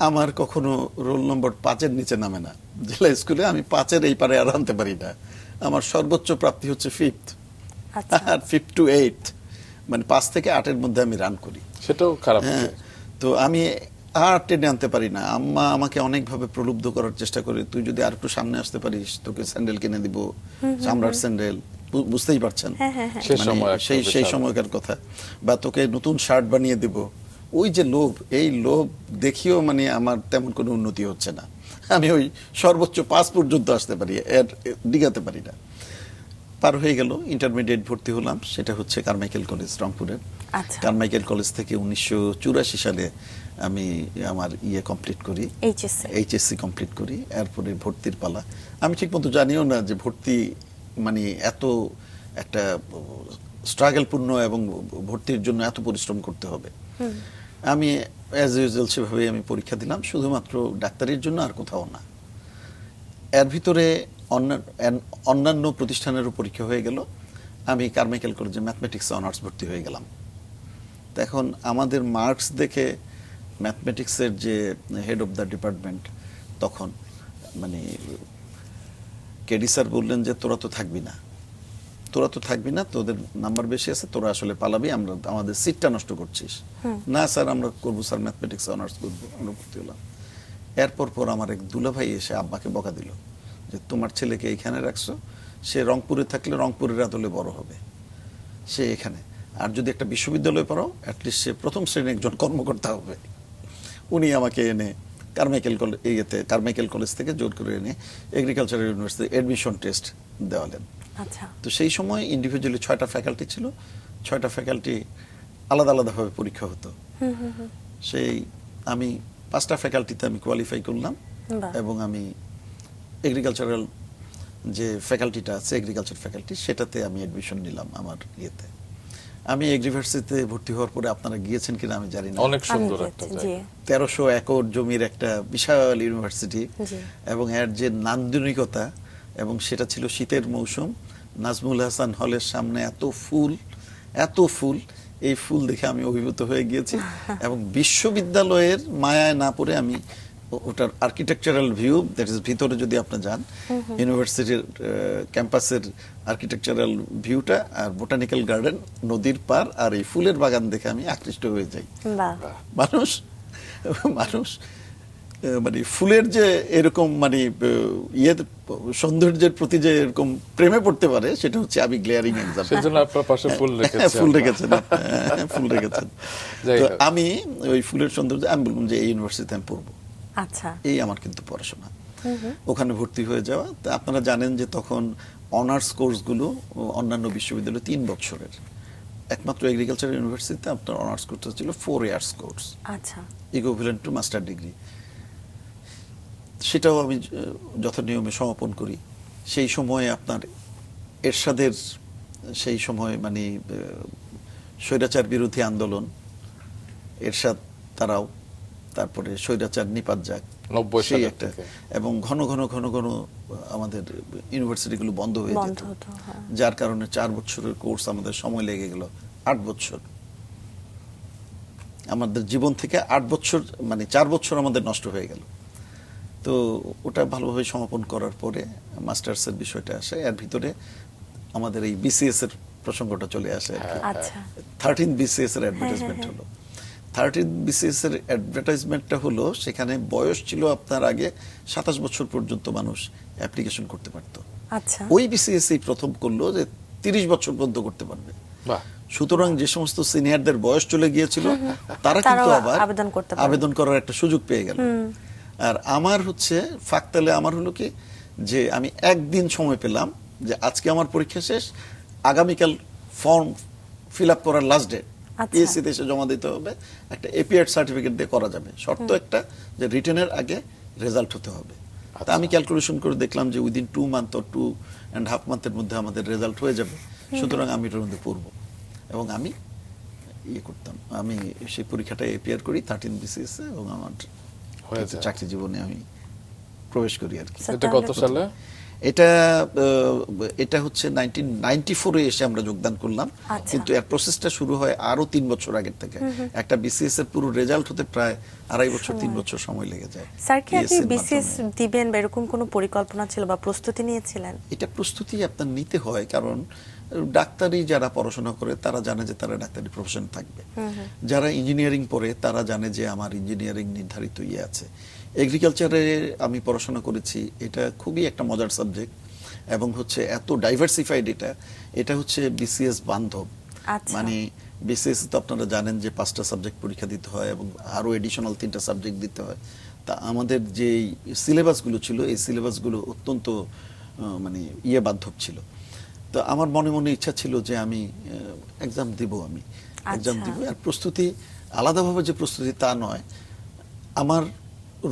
আমার কখনো রোল নম্বর 5-এর নিচে নামে না জেলা স্কুলে। আমি 5-এর এই পারে আর আনতে পারি না। আমার সর্বোচ্চ প্রাপ্তি হচ্ছে 5th, আচ্ছা। আর 5 to 8, মানে 5 থেকে 8-এর মধ্যে আমি রান করি। সেটাও খারাপ হ্যাঁ, কিছু। তো আমি আর টেনে আনতে পারি না। আম্মা আমাকে অনেকভাবে প্রলুব্ধ করার চেষ্টা করে, তুই যদি আর একটু সামনে আসতে পারিস তোকে স্যান্ডেল কিনে দিব, চামড়ার স্যান্ডেল, বুঝতেই পারছেন সে মানে সময় একটা সেই বিশাল। সময়কার কথা, বা তোকে নতুন শার্ট বানিয়ে দিব। ওই যে লোভ, এই লোভ দেখিও মানে আমার তেমন কোনো উন্নতি হচ্ছে না। আমি ওই সর্বোচ্চ 5 পর্যন্ত আসতে পারি, এর ডিগাতে পারি না। পার হয়ে গেল, ইন্টারমিডিয়েট ভর্তি হলাম, সেটা হচ্ছে কারমাইকেল কলেজ রংপুরের। আচ্ছা। কারমাইকেল কলেজ থেকে 1984 সালে আমি আমার কমপ্লিট করি, এইচএসসি কমপ্লিট করি। এরপরে ভর্তির পালা। আমি ঠিক মতো জানিও না যে ভর্তি মানে এত একটা স্ট্রাগলপূর্ণ, এবং ভর্তির জন্য এত পরিশ্রম করতে হবে। আমি অ্যাজ ইউজুয়াল সেভাবে আমি পরীক্ষা দিলাম, শুধুমাত্র ডাক্তারির জন্য, আর কোথাও না। এর ভিতরে অন্যান্য প্রতিষ্ঠানেরও পরীক্ষা হয়ে গেল। আমি কারমাইকেল কলেজে ম্যাথমেটিক্সে অনার্স ভর্তি হয়ে গেলাম। তো এখন আমাদের মার্কস দেখে ম্যাথমেটিক্সের যে হেড অফ দ্য ডিপার্টমেন্ট, তখন মানে কেডি স্যার বললেন যে তোরা তো থাকবি না, তোদের নাম্বার বেশি আছে, তোরা আসলে পালাবি, আমাদের সিটটা নষ্ট করছিস। না স্যার, আমরা করবো স্যার, ম্যাথমেটিক্সে অনার্স করবো। আমরা ভর্তি হলাম। এরপর আমার এক দুলাভাই এসে আব্বাকে বকা দিল যে তোমার ছেলেকে এইখানে রাখছো, সে রংপুরে থাকলে রংপুরের আদলে বড় হবে, সে এখানে। আর যদি একটা বিশ্ববিদ্যালয়ে পড়াও, অ্যাটলিস্ট সে প্রথম শ্রেণীর একজন কর্মকর্তা হবে। উনি আমাকে এনে কারমাইকেল কলেজ থেকে জোর করে এনে এগ্রিকালচারাল ইউনিভার্সিটি অ্যাডমিশন টেস্ট দেওয়ালেন। আচ্ছা। তো সেই সময় ইন্ডিভিজুয়ালি 6টা ফ্যাকাল্টি ছিল, 6টা ফ্যাকাল্টি আলাদা আলাদাভাবে পরীক্ষা হতো। সেই আমি 5টা ফ্যাকাল্টিতে আমি কোয়ালিফাই করলাম, এবং আমি এগ্রিকালচারাল যে ফ্যাকাল্টিটা আছে, এগ্রিকালচার ফ্যাকাল্টি, সেটাতে আমি অ্যাডমিশন নিলাম আমার ইয়েতে। আমি এগ্রিভার্সিটিতে ভর্তি হওয়ার পরে আপনারা গিয়েছেন কিনা আমি জানি না, অনেক সুন্দর একটা জায়গা। 1300 একর জমির একটা বিশাল ইউনিভার্সিটি, এবং এর যে নান্দনিকতা, এবং সেটা ছিল শীতের মৌসুম। নাজমুল হাসান হলের সামনে এত ফুল, এই ফুল দেখে আমি অভিভূত হয়ে গিয়েছি। এবং বিশ্ববিদ্যালয়ের মায়ায় না পড়ে আমি ওটার আর্কিটেকচারাল ভিউ, দ্যাট ইজ ভিতরে যদি আপনি যান ইউনিভার্সিটির ক্যাম্পাসের আর্কিটেকচারাল ভিউটা আর বোটানিক্যাল গার্ডেন, নদীর পার আর এই ফুলের বাগান দেখে আমি আকৃষ্ট হয়ে যাই। বাহ, মানুষ মানুষ মানে ফুলের যে এরকম মানে ইয়ে সৌন্দর্যের প্রতি যে এরকম প্রেমে পড়তে পারে, সেটা হচ্ছে আমি গ্লেয়ারিং এক্সাম্পল। সেজন্য আপনার পাশে ফুল রেখেছেন। ফুল রেখেছেন, ফুল রেখেছেন। যাই তো হোক। আমি ওই ফুলের সৌন্দর্য আমি বললাম যে এই ইউনিভার্সিটিতে আমি পড়বো, আচ্ছা, এই আমার কিন্তু পড়াশোনা। ওখানে ভর্তি হয়ে যাওয়া। তা আপনারা জানেন যে তখন অনার্স কোর্সগুলো অন্যান্য বিশ্ববিদ্যালয়ে 3 বছরের, একমাত্র এগ্রিকালচার ইউনিভার্সিটিতে আপনার অনার্স কোর্সটা ছিল 4 ইয়ার্স কোর্স, আচ্ছা, ইকুইভ্যালেন্ট টু মাস্টার ডিগ্রি। সেটাও আমি যথানিয়মে সমাপন করি। সেই সময়ে আপনার এরশাদের সেই সময় মানে স্বৈরাচার বিরোধী আন্দোলন, এরশাদ তারাও, তারপরে স্বৈরাচার নিপাত যাক, 90 সেই সালের একটা, থেকে। এবং ঘন ঘন আমাদের ইউনিভার্সিটিগুলো বন্ধ হয়ে বন্ধ যেত, হতো, হ্যাঁ। যার কারণে 4 বছরের কোর্স আমাদের সময় লেগে গেল 8 বছর। আমাদের জীবন থেকে 8 বছর মানে 4 বছর আমাদের নষ্ট হয়ে গেল। তো ওটা ভালোভাবে সমাপন করার পরে মাস্টার্সের বিষয়টা আসে, এর ভিতরে আমাদের এই বিসিএস এর প্রসঙ্গটা চলে আসে আর কি। আচ্ছা, 13 বিসিএস এর অ্যাডভার্টাইজমেন্ট হলো। 13 বিসিএস এর অ্যাডভার্টাইজমেন্টটা হলো, সেখানে বয়স ছিল আপনার আগে 27 বছর পর্যন্ত মানুষ অ্যাপ্লিকেশন করতে পারতো। আচ্ছা, ওই বিসিএস প্রথম করলো যে 30 বছর পর্যন্ত করতে পারবে। বাহ, সুতরাং যে সমস্ত সিনিয়রদের বয়স চলে গিয়েছিল তারা কিন্তু তারাও আবার আবেদন করতে পারবে। আবেদন করার একটা সুযোগ পেয়ে গেল। আর আমার হচ্ছে ফাঁকতালে আমার হলো কি, যে আমি একদিন সময় পেলাম যে আজকে আমার পরীক্ষা শেষ, আগামীকাল ফর্ম ফিল আপ করার লাস্ট ডেট, আচ্ছা। পিএসসি তে এসে জমা দিতে হবে, একটা এপিআর সার্টিফিকেট দিয়ে করা যাবে, শর্ত একটা যে রিটেনের আগে রেজাল্ট হতে হবে। তা আমি ক্যালকুলেশন করে দেখলাম যে উইদিন 2 মান্থ অর 2.5 মান্থের মধ্যে আমাদের রেজাল্ট হয়ে যাবে, সুতরাং আমি এটার মধ্যে পড়বো। এবং আমি ইয়ে করতাম, আমি সেই পরীক্ষাটা এপিআর করি 13 বিসিএস এবং আমার হয়ে যায়। চাকরি জীবনে আমি প্রবেশ করি আর কি। স্যার, এটা কত তাহলে সালে? এটা হচ্ছে 1994 এ এসে আমরা যোগদান করলাম, আচ্ছা। কিন্তু এর প্রসেসটা শুরু হয় আরো 3 বছর আগের থেকে। একটা বিসিএস এর পুরো রেজাল্ট হতে প্রায় 2.5 বছর 3 বছর সময় লেগে যায়। স্যার কি আপনি PSC র বিসিএস মাধ্যমে। দিবেন বা এরকম কোনো পরিকল্পনা ছিল বা প্রস্তুতি নিয়েছিলেন? এটা প্রস্তুতি আপনার নিতে হয়, কারণ ডাক্তারি যারা পড়াশোনা করে তারা জানে যে তারা ডাক্তারি প্রফেশন থাকবে, যারা ইঞ্জিনিয়ারিং পড়ে তারা জানে যে আমার ইঞ্জিনিয়ারিং নির্ধারিত ইয়ে আছে। এগ্রিকালচারে আমি পড়াশোনা করেছি, এটা খুবই একটা মজার সাবজেক্ট এবং হচ্ছে এত ডাইভার্সিফাইড, এটা হচ্ছে বিসিএস বান্ধব। আচ্ছা। মানে বিসিএস তো আপনারা জানেন যে 5টা সাবজেক্ট পরীক্ষা দিতে হয় এবং আরো এডিশনাল 3টা সাবজেক্ট দিতে হয়। তা আমাদের যে সিলেবাসগুলো ছিল, এই সিলেবাসগুলো অত্যন্ত মানে ইয়ে বান্ধব ছিল। তো আমার মনে মনে ইচ্ছা ছিল যে আমি এক্সাম দিব, আমি এক্সাম আচ্ছা। দিব। আর প্রস্তুতি আলাদাভাবে যে প্রস্তুতি তা নয়, আমার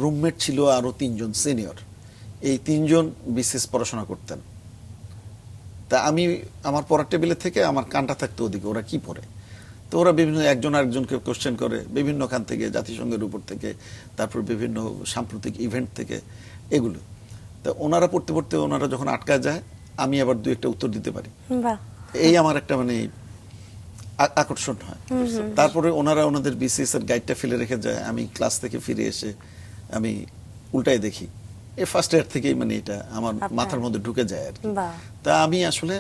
রুমমেট ছিল আরো 3 জন সিনিয়র, এই 3 জন বিসিএস পড়াশোনা করতেন। তা আমি আমার পড়ার টেবিলে থেকে আমার কানটা থাকতো ওদিকে, ওরা কি পড়ে। তো ওরা বিভিন্ন একজন আরেকজনকে কোশ্চেন করে বিভিন্ন খান থেকে, জাতিসংঘের উপর থেকে, তারপর বিভিন্ন সাম্প্রতিক ইভেন্ট থেকে, এগুলো। তা ওনারা পড়তে পড়তে ওনারা যখন আটকায় যায়, আমি আবার 2-1টা উত্তর দিতে পারি। বাহ, এই আমার একটা মানে আকর্ষণ হয়। তারপরে ওনারা ওনাদের বিসিএস এর গাইডটা ফেলে রেখে যায়, আমি ক্লাস থেকে ফিরে এসে আমি উল্টাই দেখি। এই ফার্স্ট ইয়ার থেকেই মানে এটা আমার আপনার- মাথার মধ্যে ঢুকে যায় আর কি। বাহ, তা আমি আসলে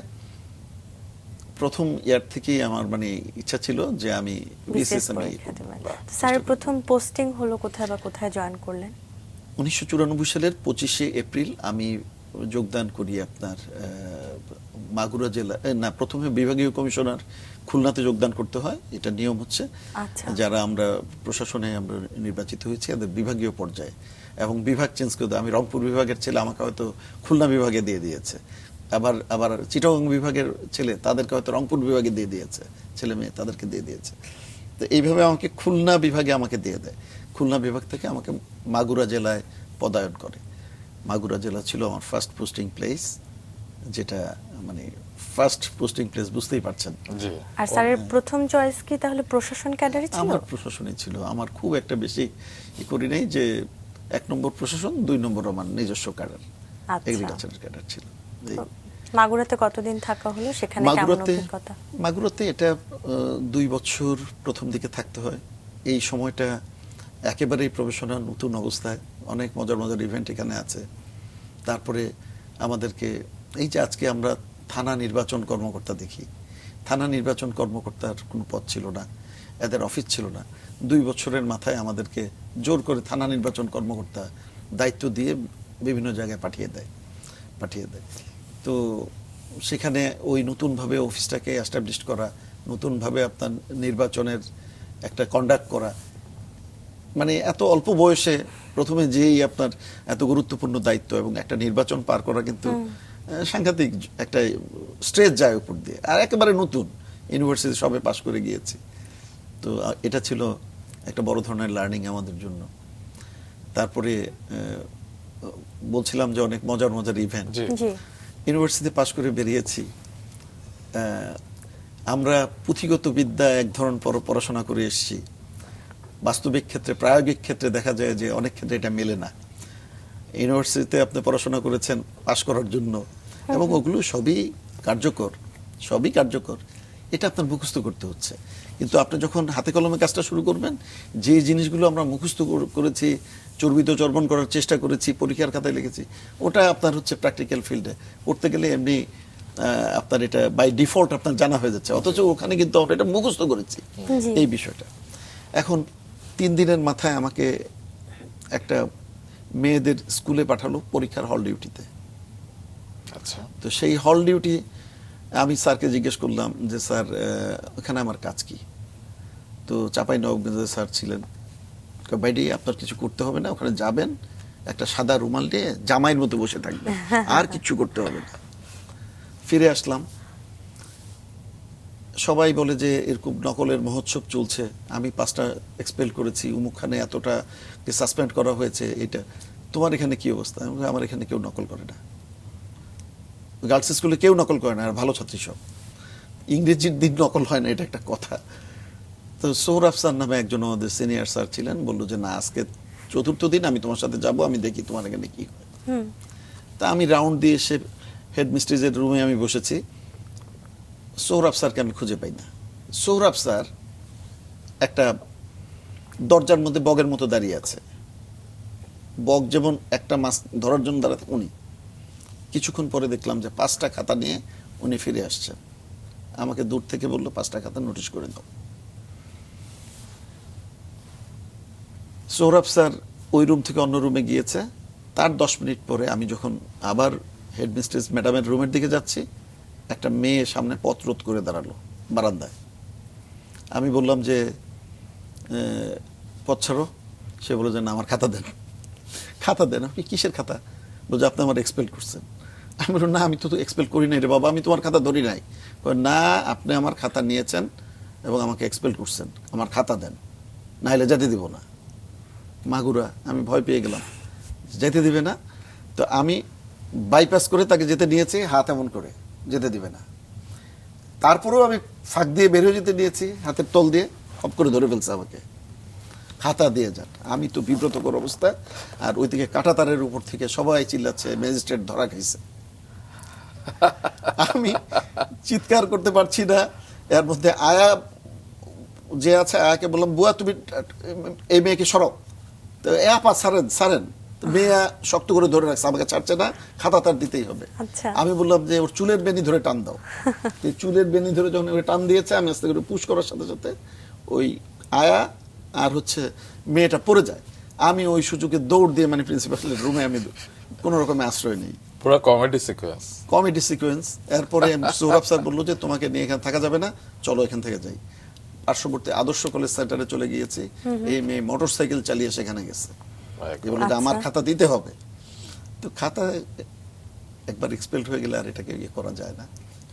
প্রথম ইয়ার থেকেই আমার মানে ইচ্ছা ছিল যে আমি বিসিএস বিসিএস পরীক্ষা দেবেন। তো স্যারের প্রথম পোস্টিং হলো কোথায় বা কোথায় জয়েন করলেন? 1994 সালের 25শে এপ্রিল আমি যোগদান করি আপনার মাগুরা জেলা, না প্রথমে বিভাগীয় কমিশনার খুলনাতে যোগদান করতে হয়, এটা নিয়ম হচ্ছে। আচ্ছা। যারা আমরা প্রশাসনে আমরা নির্বাচিত হয়েছি আমাদের বিভাগীয় পর্যায়ে, এবং বিভাগ চেঞ্জ করে দেয়। আমি রংপুর বিভাগের ছেলে, আমাকে হয়তো খুলনা বিভাগে দিয়ে দিয়েছে, আবার আবার চিটাগং বিভাগের ছেলে তাদেরকে হয়তো রংপুর বিভাগে দিয়ে দিয়েছে, ছেলে মেয়ে তাদেরকে দিয়ে দিয়েছে। তো এইভাবে আমাকে খুলনা বিভাগে আমাকে দিয়ে দেয়। খুলনা বিভাগ থেকে আমাকে মাগুরা জেলায় পদায়ন করে। মাগুরা জেলা ছিল আমার ফার্স্ট পোস্টিং প্লেস, যেটা মানে ফার্স্ট পোস্টিং প্লেস বুঝতেই পারছেন। জি। আর স্যারের প্রথম চয়েস কি তাহলে প্রশাসন ক্যাডারই ছিল? আমার প্রশাসনই ছিল। আমার খুব একটা বেশি করি নাই, যে 1 নম্বর প্রশাসন, 2 নম্বর আমার নিজস্ব ক্যাডার, আচ্ছা। এগ্রিকালচারের ক্যাডার ছিল। এই তো মাগুরাতে কতদিন থাকা হলো, সেখানে কেমন অভিজ্ঞতা? মাগুরাতে এটা 2 বছর প্রথম দিকে থাকতে হয়। এই সময়টা একেবারেই প্রফেশনাল নতুন অবস্থায় অনেক মজার মজার ইভেন্ট এখানে আছে। তারপরে আমাদেরকে এই যে আজকে আমরা থানা নির্বাচন কর্মকর্তা দেখি, থানা নির্বাচন কর্মকর্তার কোনো পদ ছিল না, এদের অফিস ছিল না। 2 বছরের মাথায় আমাদেরকে জোর করে থানা নির্বাচন কর্মকর্তা দায়িত্ব দিয়ে বিভিন্ন জায়গায় পাঠিয়ে দেয়। তো সেখানে ওই নতুনভাবে অফিসটাকে এস্টাবলিশ করা, নতুনভাবে আপনার নির্বাচনের একটা কন্ডাক্ট করা, মানে এত অল্প বয়সে প্রথমে যেই আপনার এত গুরুত্বপূর্ণ দায়িত্ব এবং একটা নির্বাচন পার করা কিন্তু সাংঘাতিক একটা স্ট্রেস যায় উপর দিয়ে। আর একেবারে নতুন, ইউনিভার্সিটি সবে পাশ করে গিয়েছি। তো এটা ছিল একটা বড় ধরনের লার্নিং আমাদের জন্য। তারপরে বলছিলাম যে অনেক মজার মজার ইভেন্ট। জি। জি ইউনিভার্সিটি পাশ করে বেরিয়েছি, আমরা পুঁথিগত বিদ্যা এক ধরন পড়াশোনা করে এসেছি, বাস্তবিক ক্ষেত্রে প্রায়োগিক ক্ষেত্রে দেখা যায় যে অনেক ক্ষেত্রে এটা মেলে না। ইউনিভার্সিটিতে আপনি পড়াশোনা করেছেন পাশ করার জন্য, এবং ওগুলো সবই কার্যকর, এটা আপনার মুখস্থ করতে হচ্ছে। কিন্তু আপনি যখন হাতে কলমে কাজটা শুরু করবেন, যে জিনিসগুলো আমরা মুখস্থ করেছি, চর্বিত চর্বণ করার চেষ্টা করেছি, পরীক্ষার খাতায় লিখেছি, ওটা আপনার হচ্ছে প্র্যাকটিক্যাল ফিল্ডে করতে গেলে এমনি আপনার এটা বাই ডিফল্ট আপনার জানা হয়ে যাচ্ছে, অথচ ওখানে কিন্তু আমরা এটা মুখস্থ করেছি জি। এই বিষয়টা। এখন 3 দিনের মাথায় আমাকে একটা মেয়েদের স্কুলে পাঠালো পরীক্ষার হল ডিউটিতে। আচ্ছা। তো সেই হল ডিউটি আমি স্যারকে জিজ্ঞেস করলাম যে স্যার ওখানে আমার কাজ কি? তো চাঁপাইনবাবগঞ্জের স্যার ছিলেন, বাইরে আপনার কিছু করতে হবে না, ওখানে যাবেন, একটা সাদা রুমাল নিয়ে জামাইয়ের মতো বসে থাকবেন, আর কিছু করতে হবে না। ফিরে আসলাম, সবাই বলে যে এরকম নকলের মহোৎসব চলছে, আমি 5টা এক্সপেল করেছি, উমুকখানে এতটা সাসপেন্ড করা হয়েছে, এটা তোমার এখানে কি অবস্থা? আমি বললাম, আমার এখানে কেউ নকল করে না, গার্লস স্কুলে কেউ নকল করে না, আর ভালো ছাত্রী সব। ইংরেজির দিন নকল হয় না, এটা একটা কথা। তো সৌরভ স্যার নামে একজন আমাদের সিনিয়র স্যার ছিলেন, বললো যে না, আজকে 4র্থ দিন, আমি তোমার সাথে যাব, আমি দেখি তোমার এখানে কি হয়। তা আমি রাউন্ড দিয়ে এসে হেড মিস্ট্রেসের রুমে আমি বসেছি, সৌরভ স্যারকে আমি খুঁজে পাই না। সৌরভ স্যার একটা দরজার মধ্যে বগের মতো দাঁড়িয়ে আছে, বগ যেমন একটা মাছ ধরার জন্য দাঁড়াতে, উনি কিছুক্ষণ পরে দেখলাম যে 5টা খাতা নিয়ে উনি ফিরে আসছেন। আমাকে দূর থেকে বললো 5টা খাতা নোটিশ করে দাও। সৌরভ স্যার ওই রুম থেকে অন্য রুমে গিয়েছে। তার 10 মিনিট পরে আমি যখন আবার হেডমিস্ট্রেস ম্যাডামের রুমের দিকে যাচ্ছি, একটা মেয়ে সামনে পথ রোধ করে দাঁড়ালো বারান্দায়। আমি বললাম যে পথ ছাড়ো। সে বললো যে না, আমার খাতা দেন। খাতা দেন? আপনি কিসের খাতা? বলছে আপনি আমার এক্সপেল করছেন। আমি বললাম না, আমি তো এক্সপেল করি নাই রে বাবা, আমি তোমার খাতা ধরি নাই। না, আপনি আমার খাতা নিয়েছেন এবং আমাকে এক্সপেল করছেন, আমার খাতা দেন, নাহলে যেতে দিব না। মাগুরা, আমি ভয় পেয়ে গেলাম, যেতে দিবে না। তো আমি বাইপাস করে তাকে যেতে নিয়েছি, হাত এমন করে, যেতে দিবে না। তারপরেও আমি ফাঁক দিয়ে বের হয়ে যেতে নিয়েছি, হাতের তল দিয়ে খপ করে ধরে ফেলছে আমাকে, খাতা দিয়ে যান। আমি তো বিব্রতকর অবস্থা, আর ওইদিকে কাঁটাতারের উপর থেকে সবাই চিল্লাচ্ছে ম্যাজিস্ট্রেট ধরা খাইছে। আমি চিৎকার করতে পারছি না। এর মধ্যে আয়া যে আছে, আয়াকে বললাম বুয়া তুমি এই মেয়েকে সরাও। তো এ আপা সারেন। মেয়ে শক্ত করে ধরে রাখছে, আমাকে ছাড়ছে না, খাতা তার দিতেই হবে। আচ্ছা। আমি বললাম যে ওর চুলের বেনি ধরে টান দাও। চুলের বেনি ধরে যখন ওকে টান দিয়েছে, আমি আস্তে করে পুশ করার সাথে সাথে ওই আয়া আর হচ্ছে মেয়েটা পড়ে যায়। আমি ওই সুযোগে দৌড় দিয়ে মানে প্রিন্সিপালের রুমে আমি কোনো রকমের আশ্রয় নেই। পুরো কমেডি সিকোয়েন্স। এরপরে সৌরভ স্যার বললো যে তোমাকে নিয়ে এখানে থাকা যাবে না, চলো এখান থেকে যাই। পার্শ্ববর্তী আদর্শ কলেজ সেন্টারে চলে গিয়েছি। এই মেয়ে মোটর সাইকেল চালিয়ে সেখানে গেছে, বলে যে আমার খাতা দিতে হবে। তো খাতা একবার এক্সপেলড হয়ে গেলে আর এটাকে ইয়ে করা যায় না।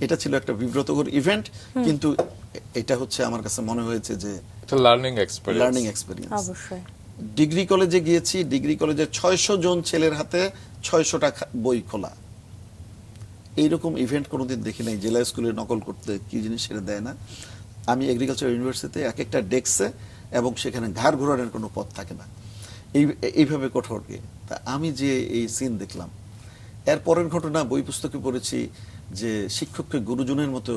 এটা ছিল একটা বিব্রতকর ইভেন্ট, কিন্তু এটা হচ্ছে আমার কাছে মনে হয়েছে যে লার্নিং এক্সপেরিয়েন্স। অবশ্যই। ডিগ্রি কলেজে গিয়েছি, ডিগ্রি কলেজে 600 জন ছেলের হাতে 600টা বই খোলা। এইরকম ইভেন্ট কোনোদিন দেখি নাই। জেলা স্কুলে নকল করতে কি জিনিস সেটা দেয় না। আমি এগ্রিকালচার ইউনিভার্সিটিতে এক একটা ডেস্কে, এবং সেখানে ঘাড় ঘোরানোর কোনো পথ থাকে না, এইভাবে কঠোর। তা আমি যে এই সিন দেখলাম, এর পরের ঘটনা বই পুস্তকে পড়েছি যে শিক্ষককে গুরুজনের মতো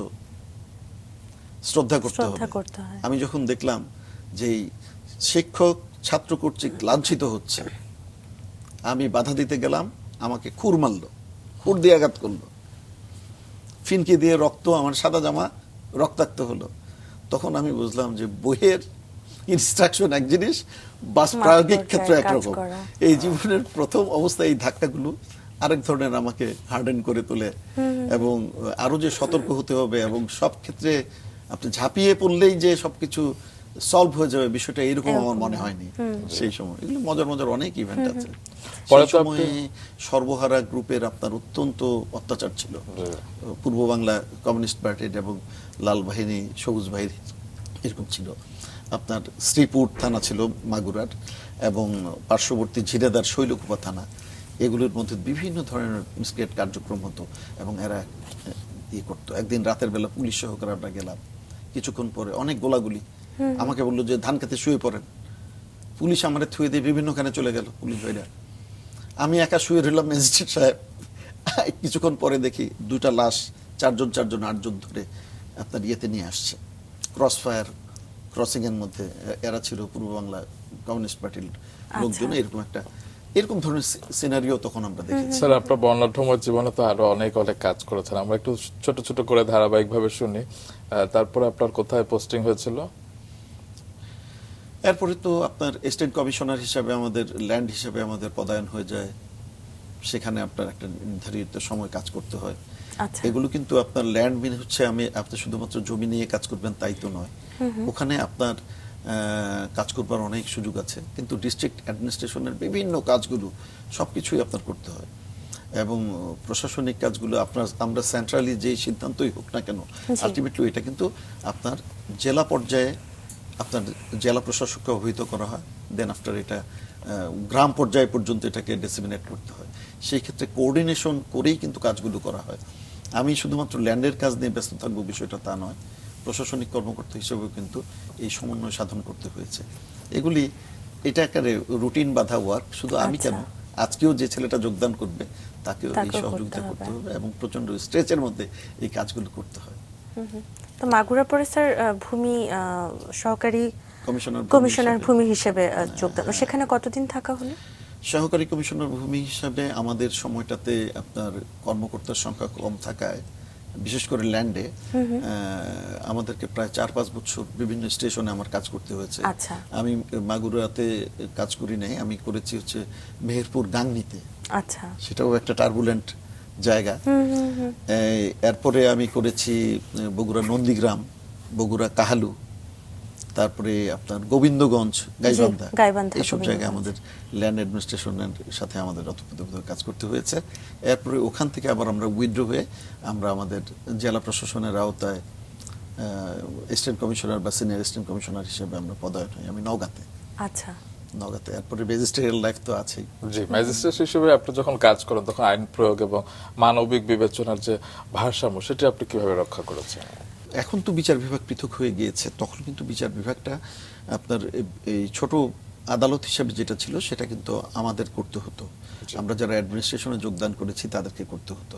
শ্রদ্ধা করতে হবে। করতে হয়। আমি যখন দেখলাম যে শিক্ষক ছাত্র কর্তৃক লাঞ্ছিত হচ্ছে, আমি বাধা দিতে গেলাম, আমাকে খুর মারলো, খুর দিয়ে আঘাত করলো, ফিনকি দিয়ে রক্ত, আমার সাদা জামা রক্তাক্ত হলো। তখন আমি বুঝলাম যে বইয়ের ইনস্ট্রাকশন এক জিনিস, বাস প্রায়োগিক ক্ষেত্রে একরকম। এই জীবনের প্রথম অবস্থায় এই ধাক্কাগুলো আরেক ধরনের আমাকে হার্ডেন করে তোলে, এবং আরো যে সতর্ক হতে হবে, এবং সব ক্ষেত্রে আপনি ঝাঁপিয়ে পড়লেই যে সবকিছু সলভ হয়ে যাবে, বিষয়টা এরকম আমার মনে হয়নি সেই সময়। এগুলো মজার মজার অনেক ইভেন্ট আছে। পরে সেই তো সময়ে সর্বহারা গ্রুপের আপনার অত্যন্ত অত্যাচার ছিল। পূর্ব বাংলা কমিউনিস্ট পার্টির এবং লাল বাহিনী, সবুজ বাহিনী এরকম ছিল। আপনার শ্রীপুর থানা ছিল মাগুরার, এবং পার্শ্ববর্তী ঝিরেদার শৈলকুপা থানা, এগুলোর মধ্যে বিভিন্ন ধরনের মিসক্রিয়েট কার্যক্রম হতো, এবং এরা ইয়ে করতো। একদিন রাতের বেলা পুলিশ সহকারে আমরা গেলাম, কিছুক্ষণ পরে অনেক গোলাগুলি, আমাকে বললো যে ধান খেতে শুয়ে পড়েন। পুলিশ আমারে থুয়ে দিয়ে বিভিন্নখানে চলে গেল পুলিশ ভাইরা, আমি একা শুয়ে রইলাম। ম্যাজিস্ট্রেট সাহেব কিছুক্ষণ পরে দেখি দুটা লাশ, চারজন 8জন ধরে আপনার ইয়েতে নিয়ে আসছে, ক্রস ফায়ার ক্রসিং এর মধ্যে। এরা ছিল পূর্ব বাংলা কমিউনিস্ট পার্টির লোকজন। এরকম ধরনের সিনারিও তখন আমরা দেখেছি। স্যার, আপনার বর্ণাঢ্যময় জীবনে তো আরো অনেক কাজ করেছেন, আমরা একটু ছোট ছোট করে ধারাবাহিকভাবে শুনি। তারপরে আপনার কোথায় পোস্টিং হয়েছিল? এরপরে তো আপনার স্টেট কমিশনার হিসাবে, আমাদের ল্যান্ড হিসাবে আমাদের পদায়ন হয়ে যায়। সেখানে আপনার একটা নির্ধারিত সময় কাজ করতে হয়। আচ্ছা। এগুলো কিন্তু আপনার ল্যান্ড মিন হচ্ছে, আপনি শুধুমাত্র জমি নিয়ে কাজ করবেন তাই তো নয়, ওখানে আপনার কাজ করবার অনেক সুযোগ আছে। কিন্তু ডিস্ট্রিক্ট অ্যাডমিনিস্ট্রেশনের বিভিন্ন কাজগুলো সবকিছুই আপনার করতে হয়, এবং প্রশাসনিক কাজগুলো আমরা সেন্ট্রালি যে সিদ্ধান্তই হোক না কেন, আলটিমেটলি এটা কিন্তু আপনার জেলা পর্যায়ে আপনার জেলা প্রশাসককে অবহিত করা হয়, দেন আফটার এটা গ্রাম পর্যায়ে পর্যন্ত এটাকে ডিসেমিনেট করতে হয়। সেই ক্ষেত্রে কোঅর্ডিনেশন করেই কিন্তু কাজগুলো করা হয়। আমি শুধুমাত্র ল্যান্ডের কাজ নিয়ে ব্যস্ত থাকবো বিষয়টা তা নয়, প্রশাসনিক কর্মকর্তা হিসেবেও কিন্তু এই সমন্বয় সাধন করতে হয়েছে। এটা একটা রুটিন বাধা ওয়ার্ক। শুধু আমি কেন, আজকেও যে ছেলেটা যোগদান করবে তাকেও এই সহযোগিতা করতে হবে, এবং প্রচন্ড স্ট্রেচের মধ্যে এই কাজগুলো করতে হয়। তো মাগুরা পরে স্যার ভূমি সহকারী কমিশনার ভূমি হিসেবে যোগদান, সেখানে কতদিন থাকা হলো? সহকারী কমিশনার ভূমি হিসাবে আমাদের সময়টাতে আপনার কর্মকর্তার সংখ্যা কম থাকায়, বিশেষ করে ল্যান্ডে, আমাদেরকে প্রায় 4-5 বছর বিভিন্ন স্টেশনে আমার কাজ করতে হয়েছে। আচ্ছা। আমি মাগুরাতে কাজ করি নাই, আমি করেছি হচ্ছে মেহেরপুর গাংনীতে। আচ্ছা। সেটাও একটা টার্বুলেন্ট জায়গা। এরপরে আমি করেছি বগুড়া নন্দীগ্রাম, বগুড়া কাহালু, তারপরে আপনার গোবিন্দগঞ্জ, গাইবান্ধা, এইসব জায়গায় আমাদের ল্যান্ড অ্যাডমিনিস্ট্রেশনের সাথে আমাদের অতপ্রত কাজ করতে হয়েছে। এরপরে ওখান থেকে আবার আমরা উইথড্র হয়ে আমরা আমাদের জেলা প্রশাসনের আওতায় অ্যাসিস্ট্যান্ট কমিশনার বা সিনিয়র অ্যাসিস্ট্যান্ট কমিশনার হিসেবে আমরা পদায়ন হই। আমি নওগাঁতে। আচ্ছা। নওগাঁতে। এরপরে ম্যাজিস্ট্রিয়াল লাইফ তো আছেই। জি, ম্যাজিস্ট্রেট হিসেবে আপনি যখন কাজ করেন তখন আইন প্রয়োগ এবং মানবিক বিবেচনার যে ভারসাম্য, সেটা আপনি কিভাবে রক্ষা করেছেন? এখন তো বিচার বিভাগ পৃথক হয়ে গিয়েছে, তখন কিন্তু বিচার বিভাগটা আপনার এই ছোট আদালত হিসেবে যেটা ছিল সেটা কিন্তু আমাদের করতে হতো। আমরা যারা অ্যাডমিনিস্ট্রেশনে যোগদান করেছি তাদেরকে করতে হতো।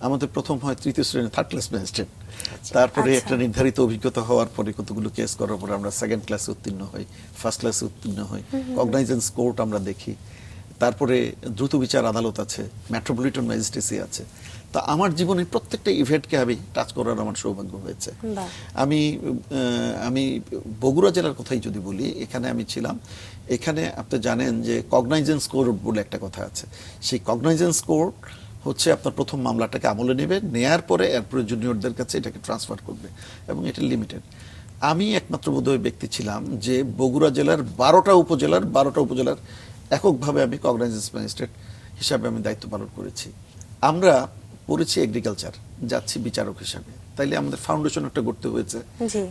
আমাদের প্রথম হয় 3য় শ্রেণী, 3rd ক্লাস ম্যাজিস্ট্রেট। তারপরে একটা নির্ধারিত অভিজ্ঞতা হওয়ার পরে, কতগুলো কেস করার পরে আমরা 2nd ক্লাসে উত্তীর্ণ হই, 1st ক্লাসে উত্তীর্ণ হই, কগনাইজেন্স কোর্ট আমরা দেখি, তারপরে দ্রুত বিচার আদালত আছে, মেট্রোপলিটন ম্যাজিস্ট্রেসি আছে। তা আমার জীবনের প্রত্যেকটা ইভেন্টকে আমি টাচ করার আমার সৌভাগ্য হয়েছে। আমি বগুড়া জেলার কথাই যদি বলি, এখানে আমি ছিলাম। এখানে আপনি জানেন যে কগনাইজেন্স কোর্ট বলে একটা কথা আছে। সেই কগনাইজেন্স কোর্ট হচ্ছে আপনার প্রথম মামলাটাকে আমলে নেবে, নেয়ার পরে এরপরে জুনিয়রদের কাছে এটাকে ট্রান্সফার করবে, এবং এটা লিমিটেড। আমি একমাত্র বোধহয় ব্যক্তি ছিলাম যে বগুড়া জেলার 12টা উপজেলার এককভাবে আমি কগনাইজেন্স ম্যাজিস্ট্রেট হিসাবে আমি দায়িত্ব পালন করেছি। আমরা পড়েছি এগ্রিকালচার, যাচ্ছি বিচারক হিসাবে, তাইলে আমাদের ফাউন্ডেশন একটা করতে হয়েছে।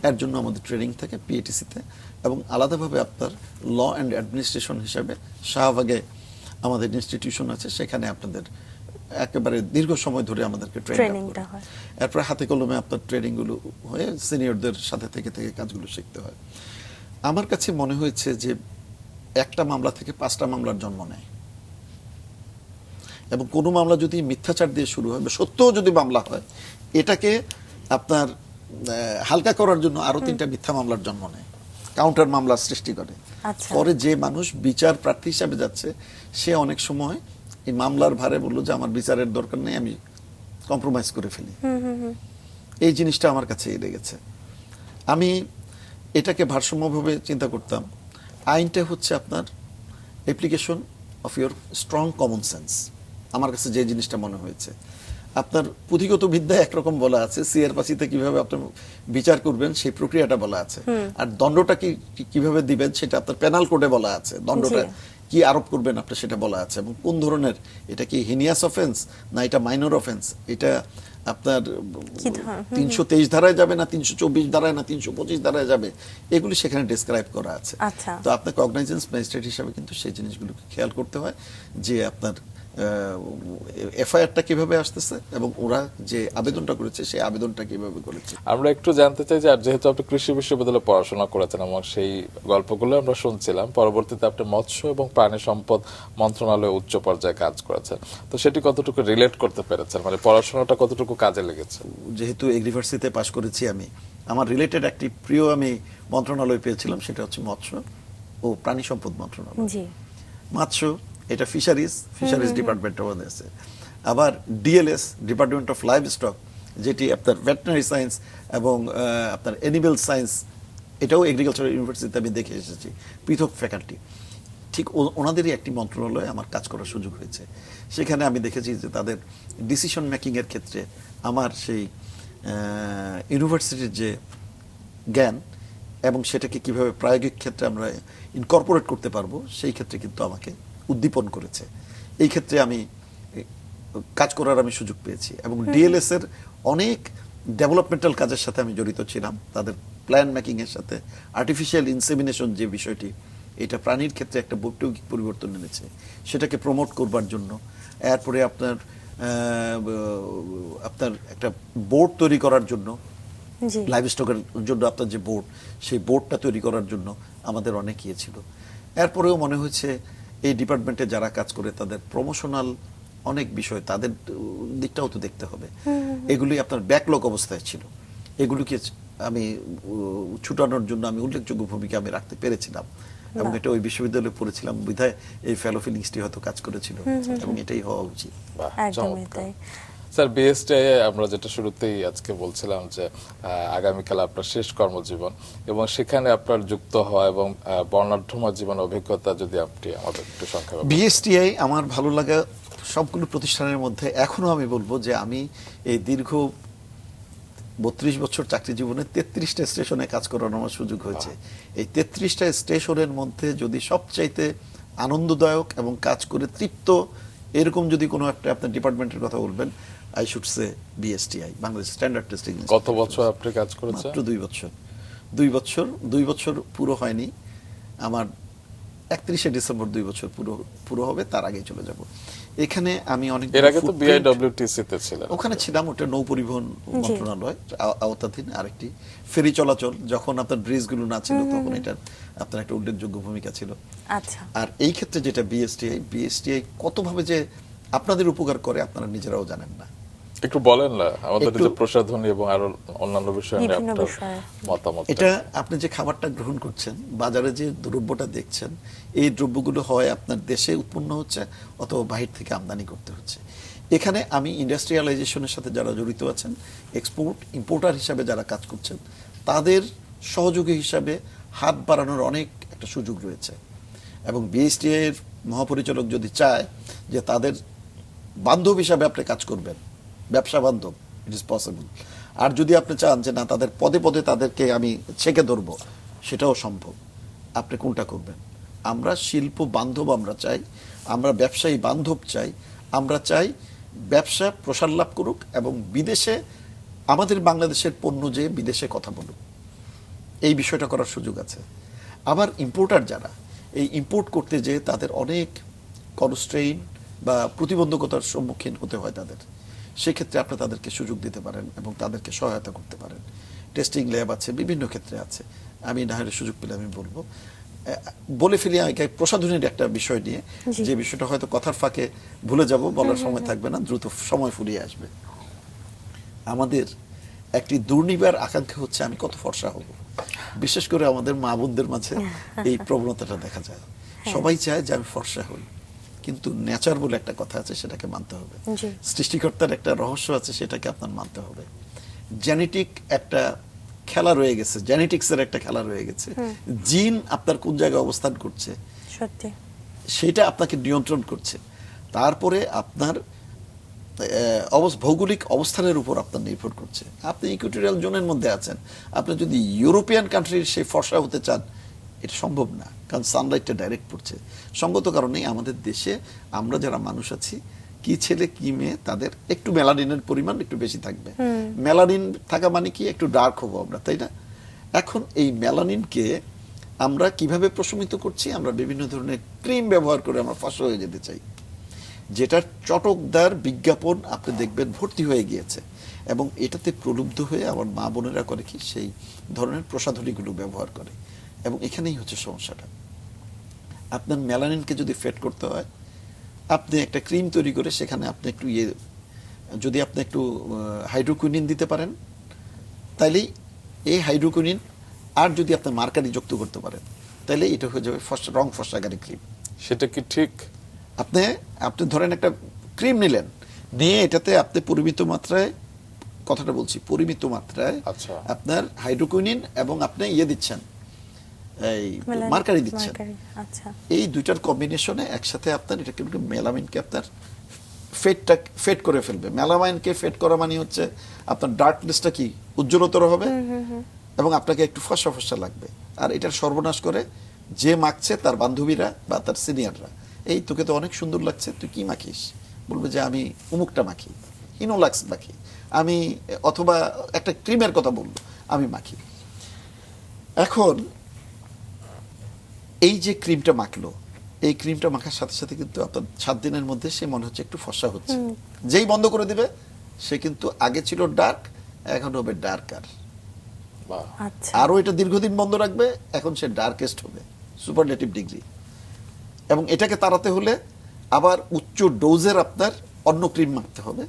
এর জন্য আমাদের ট্রেনিং থাকে পিএটিসিতে, এবং আলাদাভাবে আপনার ল অ্যান্ড অ্যাডমিনিস্ট্রেশন হিসাবে শাহবাগে আমাদের ইনস্টিটিউশন আছে, সেখানে আপনাদের একেবারে দীর্ঘ সময় ধরে আমাদেরকে ট্রেনিংটা হয়। এরপর হাতে কলমে আপনার ট্রেনিংগুলো হয়ে সিনিয়রদের সাথে থেকে কাজগুলো শিখতে হয়। আমার কাছে মনে হয়েছে যে একটা মামলা থেকে 5টা মামলার জন্ম নেয়, এবং কোনো মামলা যদি মিথ্যাচার দিয়ে শুরু হয় বা সত্যও যদি মামলা হয়, এটাকে আপনার হালকা করার জন্য আরো 3টা মিথ্যা মামলার জন্ম নেয়। কাউন্টার মামলা সৃষ্টি করে। আচ্ছা। পরে যে মানুষ বিচার প্রার্থী হিসাবে যাচ্ছে সে অনেক সময় এই মামলার ভারে বললো যে আমার বিচারের দরকার নেই, আমি কম্প্রোমাইজ করে ফেলি। এই জিনিসটা আমার কাছে লেগেছে। আমি এটাকে ভারসাম্যভাবে চিন্তা করতাম। আইনটা হচ্ছে আপনার application of your strong common sense. আমার কাছে যে জিনিসটা মনে হয়েছে, আপনার পুঁথিগত বিদ্যা একরকম বলা আছে, সিআর পাসিতে কিভাবে আপনি বিচার করবেন সেই প্রক্রিয়াটা বলা আছে, আর দণ্ডটা কিভাবে দিবেন সেটা আপনার পেনাল কোডে বলা আছে। দণ্ডটা কি আরোপ করবেন আপনি সেটা বলা আছে, এবং কোন ধরনের, এটা কি হিনিয়াস অফেন্স না এটা মাইনর অফেন্স, এটা আপনার 323 ধারায় যাবে না 324 ধারায় না 325 ধারায় যাবে, এগুলি সেখানে ডেসক্রাইব করা আছে। আচ্ছা। তো আপনার কগনাইজেন্স ম্যাজিস্ট্রেট হিসাবে কিন্তু সেই জিনিসগুলোকে খেয়াল করতে হয় যে আপনার এফআইআরটা কিভাবে আসতেছে এবং ওরা যে আবেদনটা করেছে সেই আবেদনটা কিভাবে করেছে। আমরা একটু জানতে চাই যে, আর যেহেতু আপনি কৃষি বিশ্ববিদ্যালয়ে পড়াশোনা করেছেন এবং সেই গল্পগুলো আমরা শুনছিলাম, পরবর্তীতে আপনি মৎস্য এবং প্রাণী সম্পদ মন্ত্রণালয়ে উচ্চ পর্যায়ে কাজ করেছেন, তো সেটি কতটুকু রিলেট করতে পেরেছেন, মানে পড়াশোনাটা কতটুকু কাজে লেগেছে? যেহেতু এগ্রিভার্সিটিতে পাশ করেছি আমি, আমার রিলেটেড একটি প্রিয় আমি মন্ত্রণালয় পেয়েছিলাম, সেটা হচ্ছে মৎস্য ও প্রাণী সম্পদ মন্ত্রণালয়। জি। মৎস্য এটা ফিশারিজ ডিপার্টমেন্ট আমাদের আছে। আবার DLS department of live stock, যেটি আপনার ভেটেরিনারি সায়েন্স এবং আপনার অ্যানিমেল সায়েন্স, এটাও এগ্রিকালচার ইউনিভার্সিটিতে আমি দেখে এসেছি, পৃথক ফ্যাকাল্টি। ঠিক ওনাদেরই একটি মন্ত্রণালয়ে আমার কাজ করার সুযোগ হয়েছে। সেখানে আমি দেখেছি যে তাদের ডিসিশন মেকিংয়ের ক্ষেত্রে আমার সেই ইউনিভার্সিটির যে জ্ঞান এবং সেটাকে কিভাবে প্রায়োগিক ক্ষেত্রে আমরা ইনকর্পোরেট করতে পারবো, সেই ক্ষেত্রে কিন্তু আমাকে উদ্দীপন করেছে। এই ক্ষেত্রে আমি কাজ করার আমি সুযোগ পেয়েছি, এবং ডিএলএস এর অনেক ডেভেলপমেন্টাল কাজের সাথে আমি জড়িত ছিলাম, তাদের প্ল্যান মেকিং এর সাথে। আর্টিফিশিয়াল ইনসেমিনেশন যে বিষয়টি, এটা প্রাণীর ক্ষেত্রে একটা বৈপ্লবিক পরিবর্তন এনেছে, সেটাকে প্রমোট করবার জন্য। এরপরে আপনার একটা বোর্ড তৈরি করার জন্য, লাইভ স্টকের জন্য আপনার যে বোর্ড, সেই বোর্ডটা তৈরি করার জন্য আমাদের অনেক ইয়ে ছিল। এরপরেও মনে হয়েছে এই ডিপার্টমেন্টে যারা কাজ করে তাদের প্রমোশনাল অনেক বিষয়, তাদের দিকটাও তো দেখতে হবে। এগুলি আপনার ব্যাকলগ অবস্থায় ছিল, এগুলিকে আমি ছুটানোর জন্য আমি উল্লেখযোগ্য ভূমিকা আমি রাখতে পেরেছিলাম, এবং এটা ওই বিশ্ববিদ্যালয়ে পড়েছিলাম বিধায় এই ফেলো ফিলিংসটি হয়তো কাজ করেছিল, এবং এটাই হওয়া উচিত। একদমই তাই। স্যার, বিএসটিআই আমরা যেটা শুরুতেই আজকে বলছিলাম যে আগামীকাল আপনার শেষ কর্মজীবন, এবং সেখানে আপনার যুক্ত হওয়া এবং বর্ণাঢ্যময় জীবন অভিজ্ঞতা যদি আপনি আমাদের একটু সংক্ষেপে। বিএসটিআই আমার ভালো লাগা সবগুলো প্রতিষ্ঠানের মধ্যে এখনো আমি বলবো যে আমি এই দীর্ঘ 32 বছর চাকরি জীবনে 33টা স্টেশনে কাজ করার আমার সুযোগ হয়েছে। এই 33টা স্টেশনের মধ্যে যদি সবচাইতে আনন্দদায়ক এবং কাজ করে তৃপ্ত এরকম যদি কোনো একটা আপনার ডিপার্টমেন্টের কথা বলবেন, I should say BSTI, Bangladesh standard testing. কত বছর আপনি কাজ করেছেন? মাত্র 2 বছর পুরো হয়নি আমার। 31শে ডিসেম্বর 2 বছর পুরো হবে, তার আগেই চলে যাব। এখানে আমি অনেক, এর আগে তো বিআইডব্লিউটিসি তে ছিলেন। ওখানে ছিলাম, ওটা নৌ পরিবহন মন্ত্রণালয় আওতাধীন আরেকটি ফেরি চলাচল। যখন আপনার ব্রিজগুলো না ছিল তখন এটা আপনার একটা উল্লেখযোগ্য ভূমিকা ছিল। আচ্ছা। আর এই ক্ষেত্রে যেটা বিএসটিআই কতভাবে যে আপনাদের উপকার করে আপনারা নিজেরাও জানেন না। একটু বলেন না আমাদের যে প্রসাধনী এবং আরো অন্যান্য বিষয়ে আপনার মতামত। এটা আপনি যে খাবারটা গ্রহণ করছেন, বাজারে যে দ্রব্যটা দেখছেন, এই দ্রব্যগুলো হয় আপনার দেশে উৎপন্ন হচ্ছে অথবা বাহির থেকে আমদানি করতে হচ্ছে। এখানে আমি ইন্ডাস্ট্রিয়ালাইজেশনের সাথে যারা জড়িত আছেন, এক্সপোর্ট ইম্পোর্টার হিসাবে যারা কাজ করছেন, তাদের সহযোগী হিসাবে হাত বাড়ানোর অনেক একটা সুযোগ রয়েছে। এবং বিএসটিআই এর মহাপরিচালক যদি চায় যে তাদের বান্ধব হিসাবে আপনি কাজ করবেন, ব্যবসা বান্ধব, ইট ইজ পসিবল। আর যদি আপনি চান যে না তাদের পদে পদে তাদেরকে আমি ছেঁকে ধরবো, সেটাও সম্ভব। আপনি কোনটা করবেন? আমরা শিল্প বান্ধব আমরা চাই, আমরা ব্যবসায়ী বান্ধব চাই, আমরা চাই ব্যবসা প্রসার লাভ করুক এবং বিদেশে আমাদের বাংলাদেশের পণ্য যে বিদেশে কথা বলুক, এই বিষয়টা করার সুযোগ আছে। আবার ইম্পোর্টার যারা এই ইম্পোর্ট করতে যেয়ে তাদের অনেক কনস্ট্রেইন বা প্রতিবন্ধকতার সম্মুখীন হতে হয় তাদের, সেক্ষেত্রে আপনি তাদেরকে সুযোগ দিতে পারেন এবং তাদেরকে সহায়তা করতে পারেন। টেস্টিং ল্যাব আছে, বিভিন্ন ক্ষেত্রে আছে। আমি না হলে সুযোগ পেলে আমি বলবো। বলে ফেলি প্রসাধনীর একটা বিষয় নিয়ে, যে বিষয়টা হয়তো কথার ফাঁকে ভুলে যাব, বলার সময় থাকবে না, দ্রুত সময় ফুরিয়ে আসবে। আমাদের একটি দুর্নিবার আকাঙ্ক্ষা হচ্ছে আমি কত ফর্সা হব, বিশেষ করে আমাদের মা বোনদের মাঝে এই প্রবণতাটা দেখা যায়। সবাই চায় যে আমি ফর্সা হই, কিন্তু নেচার বলে একটা কথা আছে, সেটাকে মানতে হবে। জি। সৃষ্টিকর্তার একটা রহস্য আছে, সেটাকে আপনার মানতে হবে। জেনেটিক একটা খেলা রয়ে গেছে, জেনেটিক্সের একটা খেলা রয়ে গেছে। জিন আপনার কোন জায়গায় অবস্থান করছে সত্যি। সেটা আপনাকে নিয়ন্ত্রণ করছে। তারপরে আপনার ভৌগোলিক অবস্থানের উপর আপনার নির্ভর করছে। আপনি ইকুয়েটোরিয়াল জোনের মধ্যে আছেন, আপনি যদি ইউরোপিয়ান কান্ট্রির সেই ফর্সা হতে চান, এটা সম্ভব না, কারণ সানলাইটটা ডাইরেক্ট পড়ছে। সঙ্গত কারণেই আমাদের দেশে আমরা যারা মানুষ আছি, কি ছেলে কি মেয়ে, তাদের একটু মেলানিনের পরিমাণ একটু বেশি থাকবে। মেলানিন থাকা মানে কি, একটু ডার্ক হবো আমরা, তাই না? এখন এই মেলানিনকে আমরা কিভাবে প্রশমিত করছি? আমরা বিভিন্ন ধরনের ক্রিম ব্যবহার করে আমরা ফর্সা হয়ে যেতে চাই, যেটার চটকদার বিজ্ঞাপন আপনি দেখবেন ভর্তি হয়ে গিয়েছে। এবং এটাতে প্রলুব্ধ হয়ে আমার মা বোনেরা করে কি, সেই ধরনের প্রসাধনীগুলো ব্যবহার করে। এবং এখানেই হচ্ছে সমস্যাটা। আপনার মেলানিনকে যদি ফেড করতে হয়, আপনি একটা ক্রিম তৈরি করে সেখানে আপনি একটু যদি আপনি একটু হাইড্রোকুইনিন দিতে পারেন, তাইলেই এই হাইড্রোকুইনিন, আর যদি আপনি মার্কারি যুক্ত করতে পারেন, তাহলে এটা হয়ে যাবে রং ফর্সাকারী ক্রিম। সেটা কি ঠিক? আপনি ধরেন একটা ক্রিম নিলেন, নিয়ে এটাতে আপনি পরিমিত মাত্রায়, কথাটা বলছি পরিমিত মাত্রায়, আচ্ছা। আপনার হাইড্রোকুইনিন এবং আপনি দিচ্ছেন, এই মেলানিন, মার্কারি দিচ্ছেন। মার্কারি, আচ্ছা। এই দুইটার কম্বিনেশনে একসাথে আপনার এটা কিন্তু মেলামিনকে আপনার ফেড করে ফেলবে। মেলামাইনকে ফেড করা মানে হচ্ছে আপনার ডার্কনেসটা কি উজ্জ্বলতর হবে এবং আপনাকে একটু ফর্সা ফর্সা লাগবে। আর এটার সর্বনাশ করে যে মাখছে তার বান্ধবীরা বা তার সিনিয়ররা, এই তোকে তো অনেক সুন্দর লাগছে, তুই কি মাখিস? বলবে যে আমি উমুকটা মাখি, হিনোলাক্স মাখি আমি, অথবা একটা ক্রিমের কথা বললো, আমি মাখি। এখন এই যে ক্রিমটা মাখলো, এই ক্রিমটা মাখার সাথে সাথে কিন্তু আপনার 7 দিনের মধ্যে সে মনে হচ্ছে একটু ফর্সা হচ্ছে। যেই বন্ধ করে দিবে, সে কিন্তু আগে ছিল ডার্ক, এখন হবে ডার্কার। বাহ। আচ্ছা। আরো এটা দীর্ঘদিন বন্ধ রাখবে, এখন সে ডার্কেস্ট হবে, সুপারলেটিভ ডিগ্রি। এবং এটাকে তাড়াতে হলে আবার উচ্চ ডোজের আপনার অন্য ক্রিম মাখতে হবে,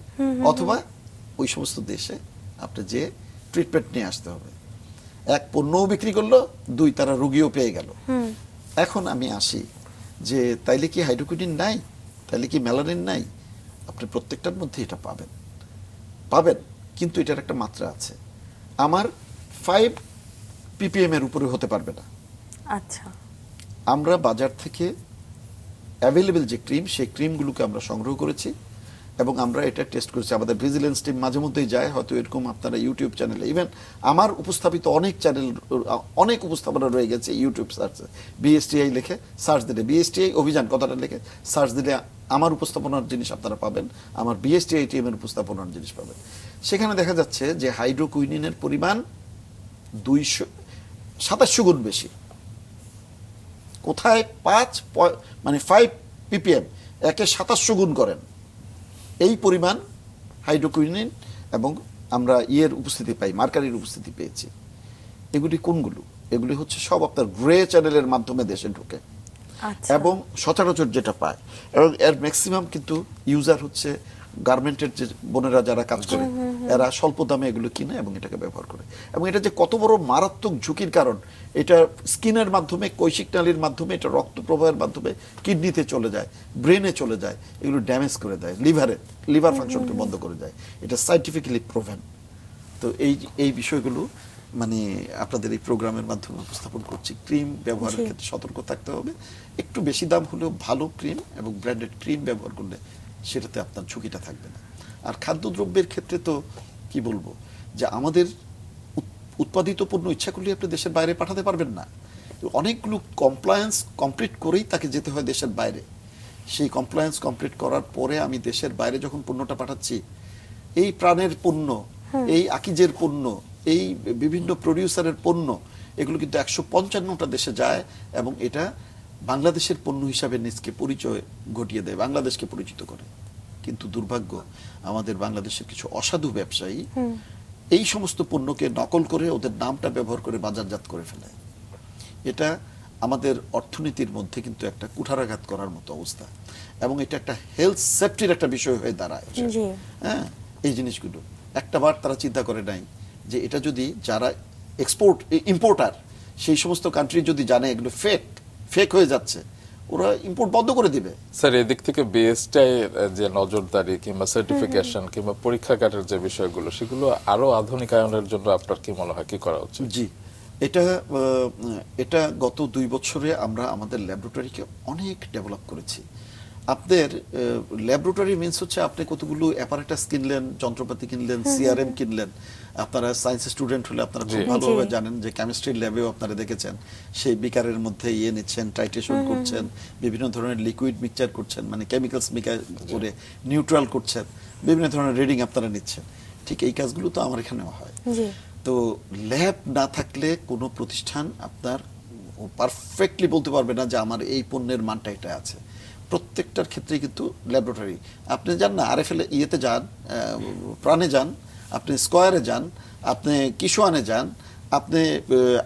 অথবা ওই সমস্ত দেশে আপনি যে ট্রিটমেন্ট নিয়ে আসতে হবে। এক, পণ্যও বিক্রি করলো, 2, তারা রোগীও পেয়ে গেল। এখন আমি আসি যে তাইলে কি হাইড্রোকুইনিন নাই, তাইলে কি মেলানিন নাই? আপনি প্রত্যেকটার মধ্যে এটা পাবেন, কিন্তু এটার একটা মাত্রা আছে। আমার 5 ppm এর উপরে হতে পারবে না। আচ্ছা। আমরা বাজার থেকে অ্যাভেলেবেল যে ক্রিম, সেই ক্রিমগুলোকে আমরা সংগ্রহ করেছি এবং আমরা এটা টেস্ট করেছি। আমাদের ভিজিলেন্স টিম মাঝে মধ্যেই যায়, হয়তো এরকম আপনারা ইউটিউব চ্যানেলে, ইভেন আমার উপস্থাপিত অনেক চ্যানেল, অনেক উপস্থাপনা রয়ে গেছে ইউটিউব সার্চে। বিএসটিআই লিখে সার্চ দিলে, বিএসটিআই অভিযান কথাটা লিখে সার্চ দিলে আমার উপস্থাপনার জিনিস আপনারা পাবেন, আমার বিএসটিআই টিমের উপস্থাপনার জিনিস পাবেন। সেখানে দেখা যাচ্ছে যে হাইড্রোকুইনিনের পরিমাণ 2700 গুণ বেশি। কোথায় 5 ppm, একে 2700 গুণ করেন এই পরিমাণ হাইড্রোকুইনিন, এবং আমরা উপস্থিতি পাই, মার্কারির উপস্থিতি পেয়েছি। এগুলি কোনগুলো? এগুলি হচ্ছে সব আপনার গ্রে চ্যানেলের মাধ্যমে দেশে ঢোকে। আচ্ছা। এবং সচরাচর যেটা পায়, এবং এর ম্যাক্সিমাম কিন্তু ইউজার হচ্ছে গার্মেন্টের যে বোনেরা যারা কাজ করে, এরা স্বল্প দামে এগুলো কিনে এবং এটাকে ব্যবহার করে। এবং এটা যে কত বড় মারাত্মক ঝুঁকির কারণ, এটা স্কিনের মাধ্যমে, কৈশিক নালীর মাধ্যমে, এটা রক্ত প্রবাহের মাধ্যমে কিডনিতে চলে যায়, ব্রেনে চলে যায়, এগুলো ড্যামেজ করে দেয়, লিভার ফাংশনকে বন্ধ করে দেয়। এটা সাইন্টিফিক্যালি প্রুভেন। তো এই বিষয়গুলো মানে আপনাদের এই প্রোগ্রামের মাধ্যমে উপস্থাপন করছি। ক্রিম ব্যবহারের ক্ষেত্রে সতর্ক থাকতে হবে। একটু বেশি দাম হলেও ভালো ক্রিম এবং ব্র্যান্ডেড ক্রিম ব্যবহার করলে সেটাতে আপনার ঝুঁকিটা থাকবে না। আর খাদ্যদ্রব্যের ক্ষেত্রে তো কি বলবো, যে আমাদের উৎপাদিত পণ্য ইচ্ছা করলে আপনি দেশের বাইরে পাঠাতে পারবেন না। অনেকগুলো কমপ্লায়েন্স কমপ্লিট করেই তাকে যেতে হয় দেশের বাইরে। সেই কমপ্লায়েন্স কমপ্লিট করার পরে আমি দেশের বাইরে যখন পণ্যটা পাঠাচ্ছি, এই প্রাণের পণ্য, এই আকিজের পণ্য, এই বিভিন্ন প্রডিউসারের পণ্য, এগুলো কিন্তু 155টা দেশে যায় এবং এটা বাংলাদেশের পণ্য হিসাবে নিজকে পরিচয় ঘটিয়ে দেয়, বাংলাদেশকে পরিচিত করে। কিন্তু দুর্ভাগ্য, আমাদের বাংলাদেশের কিছু অসাধু ব্যবসায়ী এই সমস্ত পণ্যকে নকল করে ওদের নামটা ব্যবহার করে বাজারজাত করে ফেলে। এটা আমাদের অর্থনীতির মধ্যে কিন্তু একটা কুঠারাঘাত করার মতো অবস্থা, এবং এটা একটা হেলথ সেফটির একটা বিষয় হয়ে দাঁড়ায়। হ্যাঁ, এই জিনিসগুলো একটা বার তারা চিন্তা করে নাই যে এটা যদি যারা ইম্পোর্টার, সেই সমস্ত কান্ট্রি যদি জানে এগুলো ফেক হয়ে যাচ্ছে, ওরা ইম্পোর্ট বন্ধ করে দিবে। স্যার, এদিক থেকে বিএসটিআই যে নজরদারি কিংবা সার্টিফিকেশন কিংবা পরীক্ষাগারের যে বিষয়গুলো, সেগুলো আরো আধুনিকায়নের জন্য আপনার কি মনে হয় কি করা উচিত? জি, এটা গত 2 বছরে আমরা আমাদের ল্যাবরেটরিকে অনেক ডেভেলপ করেছি। আপনাদের ল্যাবরেটরি মিনস হচ্ছে আপনি কতগুলো অ্যাপারেটাস কিনলেন, যন্ত্রপাতি কিনলেন, সিআরএম কিনলেন। আপনারা সায়েন্স স্টুডেন্ট হলে আপনারা খুব ভালোভাবে জানেন যে কেমিস্ট্রি ল্যাবেও আপনারা দেখেছেন সেই বিকারের মধ্যে নিচ্ছেন, টাইট্রেশন করছেন, বিভিন্ন ধরনের লিকুইড মিক্সচার করছেন, মানে কেমিক্যালস মিক্স করে নিউট্রাল করছেন, বিভিন্ন ধরনের রিডিং আপনারা নিচ্ছেন। ঠিক এই কাজগুলো তো আমার এখানেও হয়। তো ল্যাব না থাকলে কোনো প্রতিষ্ঠান আপনার পারফেক্টলি বলতে পারবে না যে আমার এই পণ্যের মানটা এটা আছে। প্রত্যেকটার ক্ষেত্রে কিন্তু ল্যাবরেটরি, আপনি যান না আরএফএল ইয়েতে যান, প্রাণে যান, আপনি স্কয়ারে যান, আপনি কিশোয়ানে যান, আপনি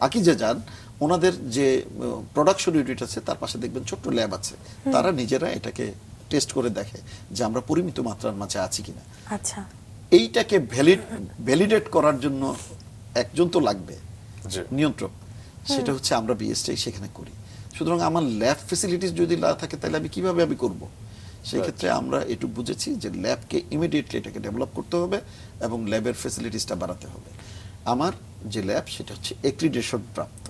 আকিজে যান, ওনাদের যে প্রোডাকশন ইউনিট আছে তার পাশে দেখবেন ছোট্ট ল্যাব আছে, তারা নিজেরা এটাকে টেস্ট করে দেখে যে আমরা পরিমিত মাত্রার মাঝে আছি কিনা। আচ্ছা, এইটাকে ভ্যালিডেট করার জন্য একজন তো লাগবে, নিয়ন্ত্রক, সেটা হচ্ছে আমরা বিএসটি সেখানে করি। সুতরাং আমার ল্যাব ফ্যাসিলিটিস যদি না থাকে তাহলে আমি কিভাবে করব? সেই ক্ষেত্রে আমরা এটুকু বুঝেছি যে ল্যাবকে ইমিডিয়েটলি এটাকে ডেভেলপ করতে হবে এবং ল্যাবের ফ্যাসিলিটিসটা বাড়াতে হবে। আমার যে ল্যাব সেটা হচ্ছে এক্রিডেশন প্রাপ্ত,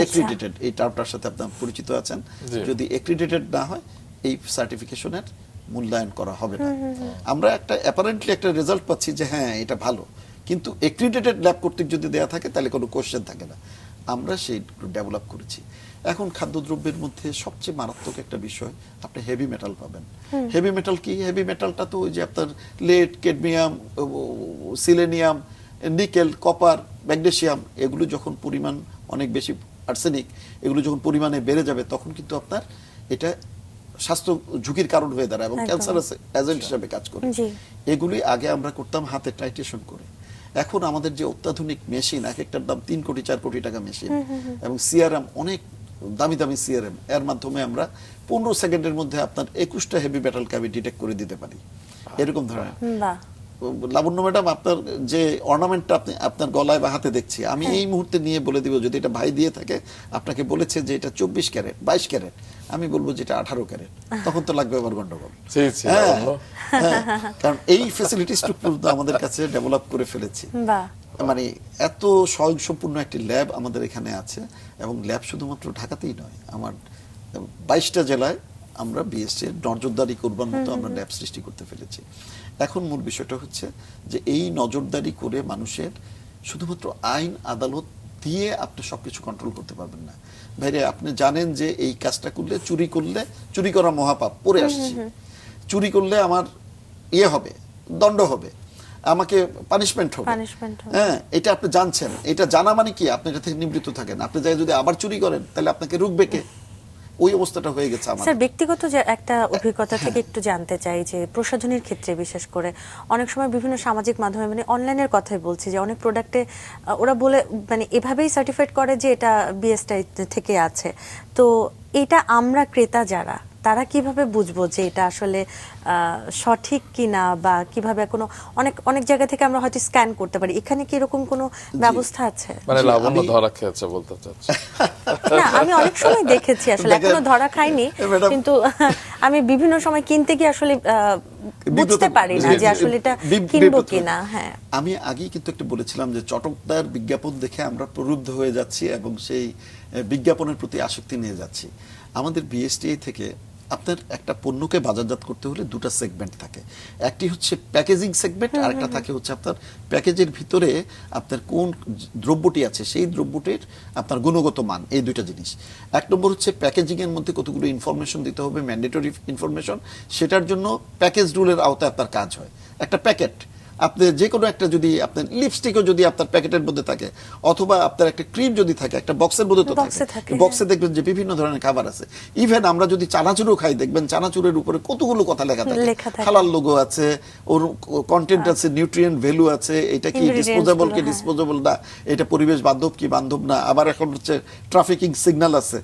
এক্রিডেটেড, এই টার্মটার সাথে আপনারা পরিচিত আছেন। যদি এক্রিডেটেড না হয় এই সার্টিফিকেশনের মূল্যায়ন করা হবে না। আমরা অ্যাপারেন্টলি একটা রেজাল্ট পাচ্ছি যে হ্যাঁ এটা ভালো, কিন্তু এক্রিডেটেড ল্যাব কর্তৃক যদি দেয়া থাকে তাহলে কোনো কোশ্চেন থাকে না। আমরা সেই ডেভেলপ করেছি। এখন খাদ্যদ্রব্যের মধ্যে সবচেয়ে মারাত্মক একটা বিষয়, আপনি হেভি মেটাল পাবেন। হেভি মেটাল কি? হেভি মেটালটা তো ওই যে আপনার lead, cadmium, selenium, nickel, copper, magnesium, এগুলো যখন পরিমাণ অনেক বেশি, আর্সেনিক, এগুলো যখন পরিমাণে বেড়ে যাবে তখন কিন্তু আপনার এটা স্বাস্থ্য ঝুঁকির কারণ হয়ে দাঁড়ায় এবং ক্যান্সারাস এজেন্ট হিসেবে কাজ করে। এগুলি আগে আমরা করতাম হাতে টাইট্রেশন করে। এখন আমাদের যে অত্যাধুনিক মেশিন, এক একটার দাম 3 কোটি 4 কোটি টাকা মেশিন, এবং সিআরএম অনেক দামি দামি সিআরএম, এর মাধ্যমে আমরা 15 সেকেন্ডের মধ্যে আপনার 21টা হেভি মেটালকে আমি ডিটেক্ট করে দিতে পারি। এরকম ধরনের। লাবণ্য ম্যাডাম, আপনার যে অর্নামেন্টটা আপনি আপনার গলায় বা হাতে দেখছি, আমি এই মুহূর্তে নিয়ে বলে দিব, যদি এটা ভাই দিয়ে থাকে, আপনাকে বলেছে যে এটা 24 ক্যারেট, 22 ক্যারেট, আমি বলবো যে এটা 18 ক্যারেট, তখন তো লাগবে আবার গন্ডগোল। কারণ এই ফ্যাসিলিটিসটুকু আমাদের কাছে ডেভেলপ করে ফেলেছি। মানে এত স্বয়ংসম্পূর্ণ একটি ল্যাব আমাদের এখানে আছে, এবং ল্যাব শুধুমাত্র ঢাকাতেই নয়, আমার 22টা জেলায় আমরা বিএসটির নজরদারি করবার মতো আমরা ল্যাব সৃষ্টি করতে ফেলেছি। এখন মূল বিষয়টা হচ্ছে যে এই নজরদারি করে মানুষের শুধুমাত্র আইন আদালত দিয়ে আপনি সবকিছু কন্ট্রোল করতে পারবেন না। ভাইরে, আপনি জানেন যে এই কাজটা করলে, চুরি করা মহাপাপ, পড়ে আসছি, চুরি করলে আমার হবে, দণ্ড হবে, আমাকে পানিশমেন্ট হবে। হ্যাঁ, এটা আপনি জানছেন। এটা জানা মানে কি? আপনি এটা থেকে নিবৃত্ত থাকেন। আপনি যাই যদি আবার চুরি করেন তাহলে আপনাকে রুখবে কে? ওই অবস্থাটা হয়ে গেছে আমার। স্যার, ব্যক্তিগত যে একটা অভিজ্ঞতা থেকে একটু জানতে চাই যে প্রসাধনীর ক্ষেত্রে বিশেষ করে অনেক সময় বিভিন্ন সামাজিক মাধ্যমে, মানে অনলাইনের কথাই বলছি, যে অনেক প্রোডাক্টে ওরা বলে মানে এভাবেই সার্টিফাইড করে যে এটা বিএসটাই থেকে আছে। তো এটা আমরা ক্রেতা যারা, তারা কিভাবে বুঝবো যে এটা আসলে সঠিক কিনা, বা কিভাবে কোনো অনেক জায়গা থেকে আমরা হয়তো স্ক্যান করতে পারি, এখানে কি এরকম কোনো ব্যবস্থা আছে? মানে লাবণ্য ধরা খেয়েছে বলতে চাচ্ছি? না, আমি অনেক সময় দেখেছি, আসলে এখনো ধরা খাইনি, কিন্তু আমি বিভিন্ন সময় কিনতে গিয়ে আসলে বুঝতে পারি না যে আসলে এটা কিনবো কিনা। হ্যাঁ, আমি আগেই কিন্তু একটু বলেছিলাম যে চটকদার বিজ্ঞাপন দেখে আমরা প্রলুব্ধ হয়ে যাচ্ছি এবং সেই বিজ্ঞাপনের প্রতি আসক্তি নিয়ে যাচ্ছি। আমাদের বিএসটিআই থেকে আপনার একটা পণ্যকে বাজারজাত করতে হলে দুটো সেগমেন্ট থাকে। একটি হচ্ছে প্যাকেজিং সেগমেন্ট, আর একটা থাকে হচ্ছে আপনার প্যাকেজের ভিতরে আপনার কোন দ্রব্যটি আছে সেই দ্রব্যটির আপনার গুণগত মান, এই দুইটা জিনিস। এক নম্বর হচ্ছে প্যাকেজিং এর মধ্যে কতগুলো ইনফরমেশন দিতে হবে, ম্যান্ডেটরি ইনফরমেশন, সেটার জন্য প্যাকেজ রুলের আওতায় আপনার কাজ হয়। একটা প্যাকেট, আপনি যে কোনো একটা, যদি আপনার লিপস্টিকও যদি আপনার প্যাকেটের মধ্যে থাকে, অথবা আপনার একটা ক্রিম যদি থাকে একটা বক্সের মধ্যে, তো থাকে বক্সে দেখবেন যে বিভিন্ন ধরনের খাবার আছে। ইভেন আমরা যদি চানাচুরও খাই, দেখবেন চানাচুরের উপরে কতগুলো কথা লেখা থাকে, হালাল লোগো আছে, ওর কন্টেন্ট আছে, নিউট্রিয়েন্ট ভ্যালু আছে, এটা কি ডিসপোজেবল কি ডিসপোজেবল না, এটা পরিবেশ বান্ধব কি বান্ধব না। আবার এখন হচ্ছে ট্রাফিকিং সিগন্যাল আছে,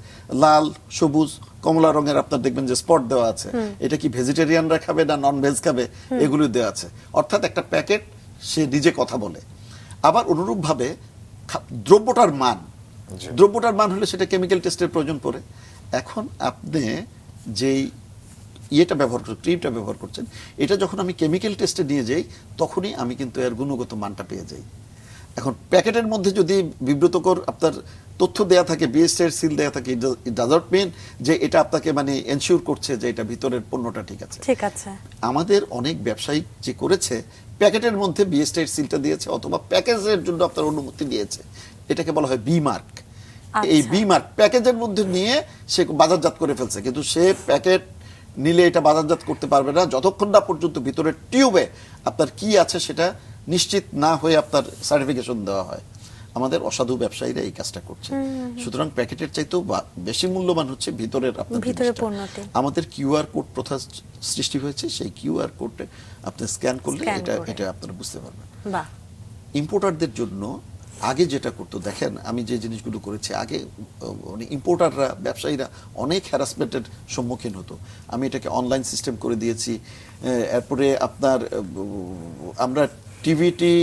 লাল, সবুজ, কমলা রঙের আপনার দেখবেন যে স্পট দেওয়া আছে, এটা কি ভেজিটেরিয়ানরা খাবে না নন ভেজ খাবে, এগুলো দেওয়া আছে। অর্থাৎ একটা প্যাকেট সে নিজে কথা বলে। আবার অনুরূপভাবে দ্রব্যটার মান, জি। দ্রব্যটার মান হলে সেটা কেমিক্যাল টেস্টের প্রয়োজন পড়ে। এখন আপনি যেই ইয়েটা ব্যবহার করছেন, ক্রিমটা ব্যবহার করছেন, এটা যখন আমি কেমিক্যাল টেস্টে নিয়ে যাই তখনই আমি কিন্তু এর গুণগত মানটা পেয়ে যাই। এখন প্যাকেটের মধ্যে যদি বিব্রতকর আপনার তথ্য দেয়া থাকে, বিএসআই সিল দেয়া থাকে, ইট ডাজ নট মিন যে এটা আপনাকে মানে এনশিওর করছে যে এটা ভিতরের পণ্যটা ঠিক আছে। ঠিক আছে। আমাদের অনেক ব্যবসায়ী যে করেছে প্যাকেটের মধ্যে বিএসআই সিলটা দিয়েছে অথবা প্যাকেজের জন্য আপনার অনুমতি দিয়েছে, এটাকে বলা হয় বি মার্ক। এই বি মার্ক প্যাকেজের মধ্যে নিয়ে সে বাজারজাত করে ফেলছে, কিন্তু সে প্যাকেট নিলে এটা বাজারজাত করতে পারবে না যতক্ষণ না পর্যন্ত ভিতরের টিউবে আপনার কি আছে সেটা নিশ্চিত না হয়ে আপনার সার্টিফিকেশন দেওয়া হয়। আমাদের অসাধু ব্যবসায়ীরা এই কাজটা করছে। সুতরাং প্যাকেটের চাইতেও বেশি মূল্যবান হচ্ছে ভিতরের আপনার ভিতরের জিনিসটা। পণ্যটি। আমাদের কিউআর কোড প্রথা সৃষ্টি হয়েছে, সেই কিউআর কোডে আপনি স্ক্যান করলে Scan এটা করে। এটা আপনারা বুঝতে পারবেন। বাহ। ইম্পোর্টারদের জন্য আগে যেটা করতো, দেখেন আমি যে জিনিসগুলো করেছি আগে, মানে ইম্পোর্টাররা ব্যবসায়ীরা অনেক হ্যারাসমেন্টের সম্মুখীন হতো। আমি এটাকে অনলাইন সিস্টেম করে দিয়েছি। এরপরে আপনার আমরা টিভিটি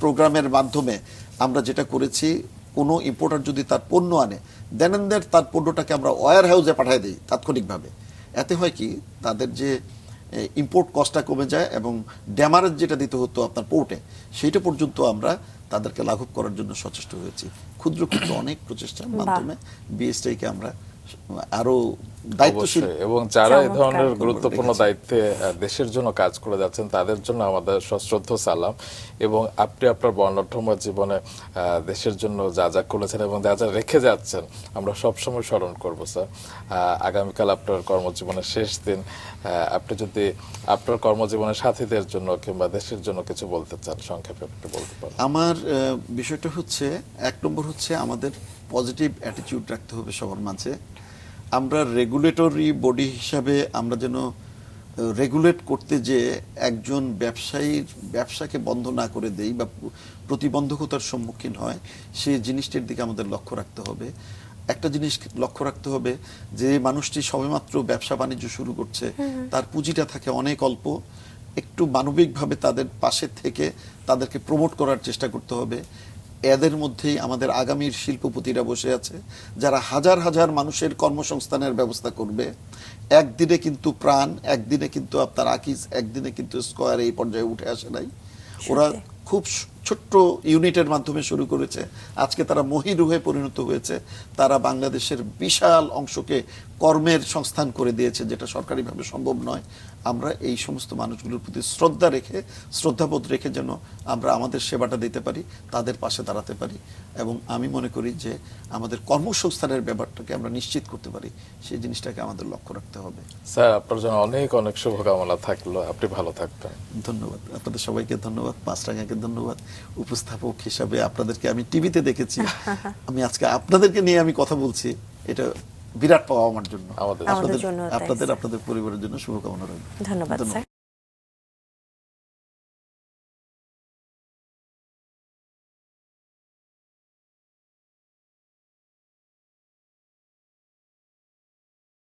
প্রোগ্রামের মাধ্যমে আমরা যেটা করেছি, কোনো ইম্পোর্টার যদি তার পণ্য আনে দেন তার পণ্যটাকে আমরা ওয়্যার হাউসে পাঠিয়ে দিই তাৎক্ষণিকভাবে। এতে হয় কি, তাদের যে ইম্পোর্ট কস্টটা কমে যায় এবং ড্যামারেজ যেটা দিতে হতো আপনার পোর্টে, সেইটা পর্যন্ত আমরা তাদেরকে লাঘব করার জন্য সচেষ্ট হয়েছি। ক্ষুদ্র ক্ষুদ্র অনেক প্রচেষ্টার মাধ্যমে বিএসটিকে আমরা আরো দায়িত্বশীল। অবশ্যই। এবং যারা এই ধরনের চমৎকার। গুরুত্বপূর্ণ দায়িত্বে দেশের জন্য কাজ করে যাচ্ছেন তাদের জন্য আমাদের সশ্রদ্ধ সালাম। এবং আপনি আপনার বর্ণাঢ্যময় জীবনে দেশের জন্য যা যা করেছেন এবং যা যা রেখে যাচ্ছেন আমরা সবসময় স্মরণ করব স্যার। আগামীকাল আপনার কর্মজীবনের শেষ দিন, আপনি যদি আপনার কর্মজীবনের সাথীদের জন্য কিংবা দেশের জন্য কিছু বলতে চান সংক্ষেপে একটু বলতে পারেন। আমার বিষয়টা হচ্ছে, এক নম্বর হচ্ছে আমাদের পজিটিভ অ্যাটিটিউড রাখতে হবে সবার মাঝে। আমরা রেগুলেটরি বডি হিসাবে আমরা যেন রেগুলেট করতে যে একজন ব্যবসায়ীর ব্যবসাকে বন্ধ না করে দেই বা প্রতিবন্ধকতার সম্মুখীন হয়, সেই জিনিসটির দিকে আমাদের লক্ষ্য রাখতে হবে। একটা জিনিস লক্ষ্য রাখতে হবে যে মানুষটি সবেমাত্র ব্যবসা বাণিজ্য শুরু করছে, তার পুঁজিটা থাকে অনেক অল্প, একটু মানবিকভাবে তাদের পাশে থেকে তাদেরকে প্রমোট করার চেষ্টা করতে হবে। এদের মধ্যেই আমাদের আগামীর শিল্পপতিরা বসে আছে যারা হাজার হাজার মানুষের কর্মসংস্থানের ব্যবস্থা করবে। একদিনে কিন্তু প্রাণ, একদিনে কিন্তু আপনার আকিজ, একদিনে কিন্তু স্কয়ার এই পর্যায়ে উঠে আসে নাই। ওরা খুব ছোট্ট ইউনিটের মাধ্যমে শুরু করেছে, আজকে তারা মহিরুহে পরিণত হয়েছে। তারা বাংলাদেশের বিশাল অংশকে কর্মের সংস্থান করে দিয়েছে, যেটা সরকারিভাবে সম্ভব নয়। আমরা এই সমস্ত মানুষগুলোর প্রতি শ্রদ্ধাবোধ রেখে যেন আমরা আমাদের সেবাটা দিতে পারি, তাদের পাশে দাঁড়াতে পারি। এবং আমি মনে করি যে আমাদের কর্মসংস্থানের ব্যাপারটাকে আমরা নিশ্চিত করতে পারি, সেই জিনিসটাকে আমাদের লক্ষ্য রাখতে হবে। স্যার আপনার জন্য অনেক অনেক শুভকামনা থাকলো, আপনি ভালো থাকবেন। ধন্যবাদ আপনাদের সবাইকে, ধন্যবাদ পাঁচটাঙ্গাকে ধন্যবাদ। উপস্থাপক হিসাবে আপনাদেরকে আমি টিভিতে দেখেছি, আমি আজকে আপনাদেরকে নিয়ে আমি কথা বলছি, এটা বিরাট পাওয়া আমার জন্য। আমাদের আমাদের জন্য তাই। আপনাদের পরিবারের জন্য শুভকামনা রইল। ধন্যবাদ স্যার।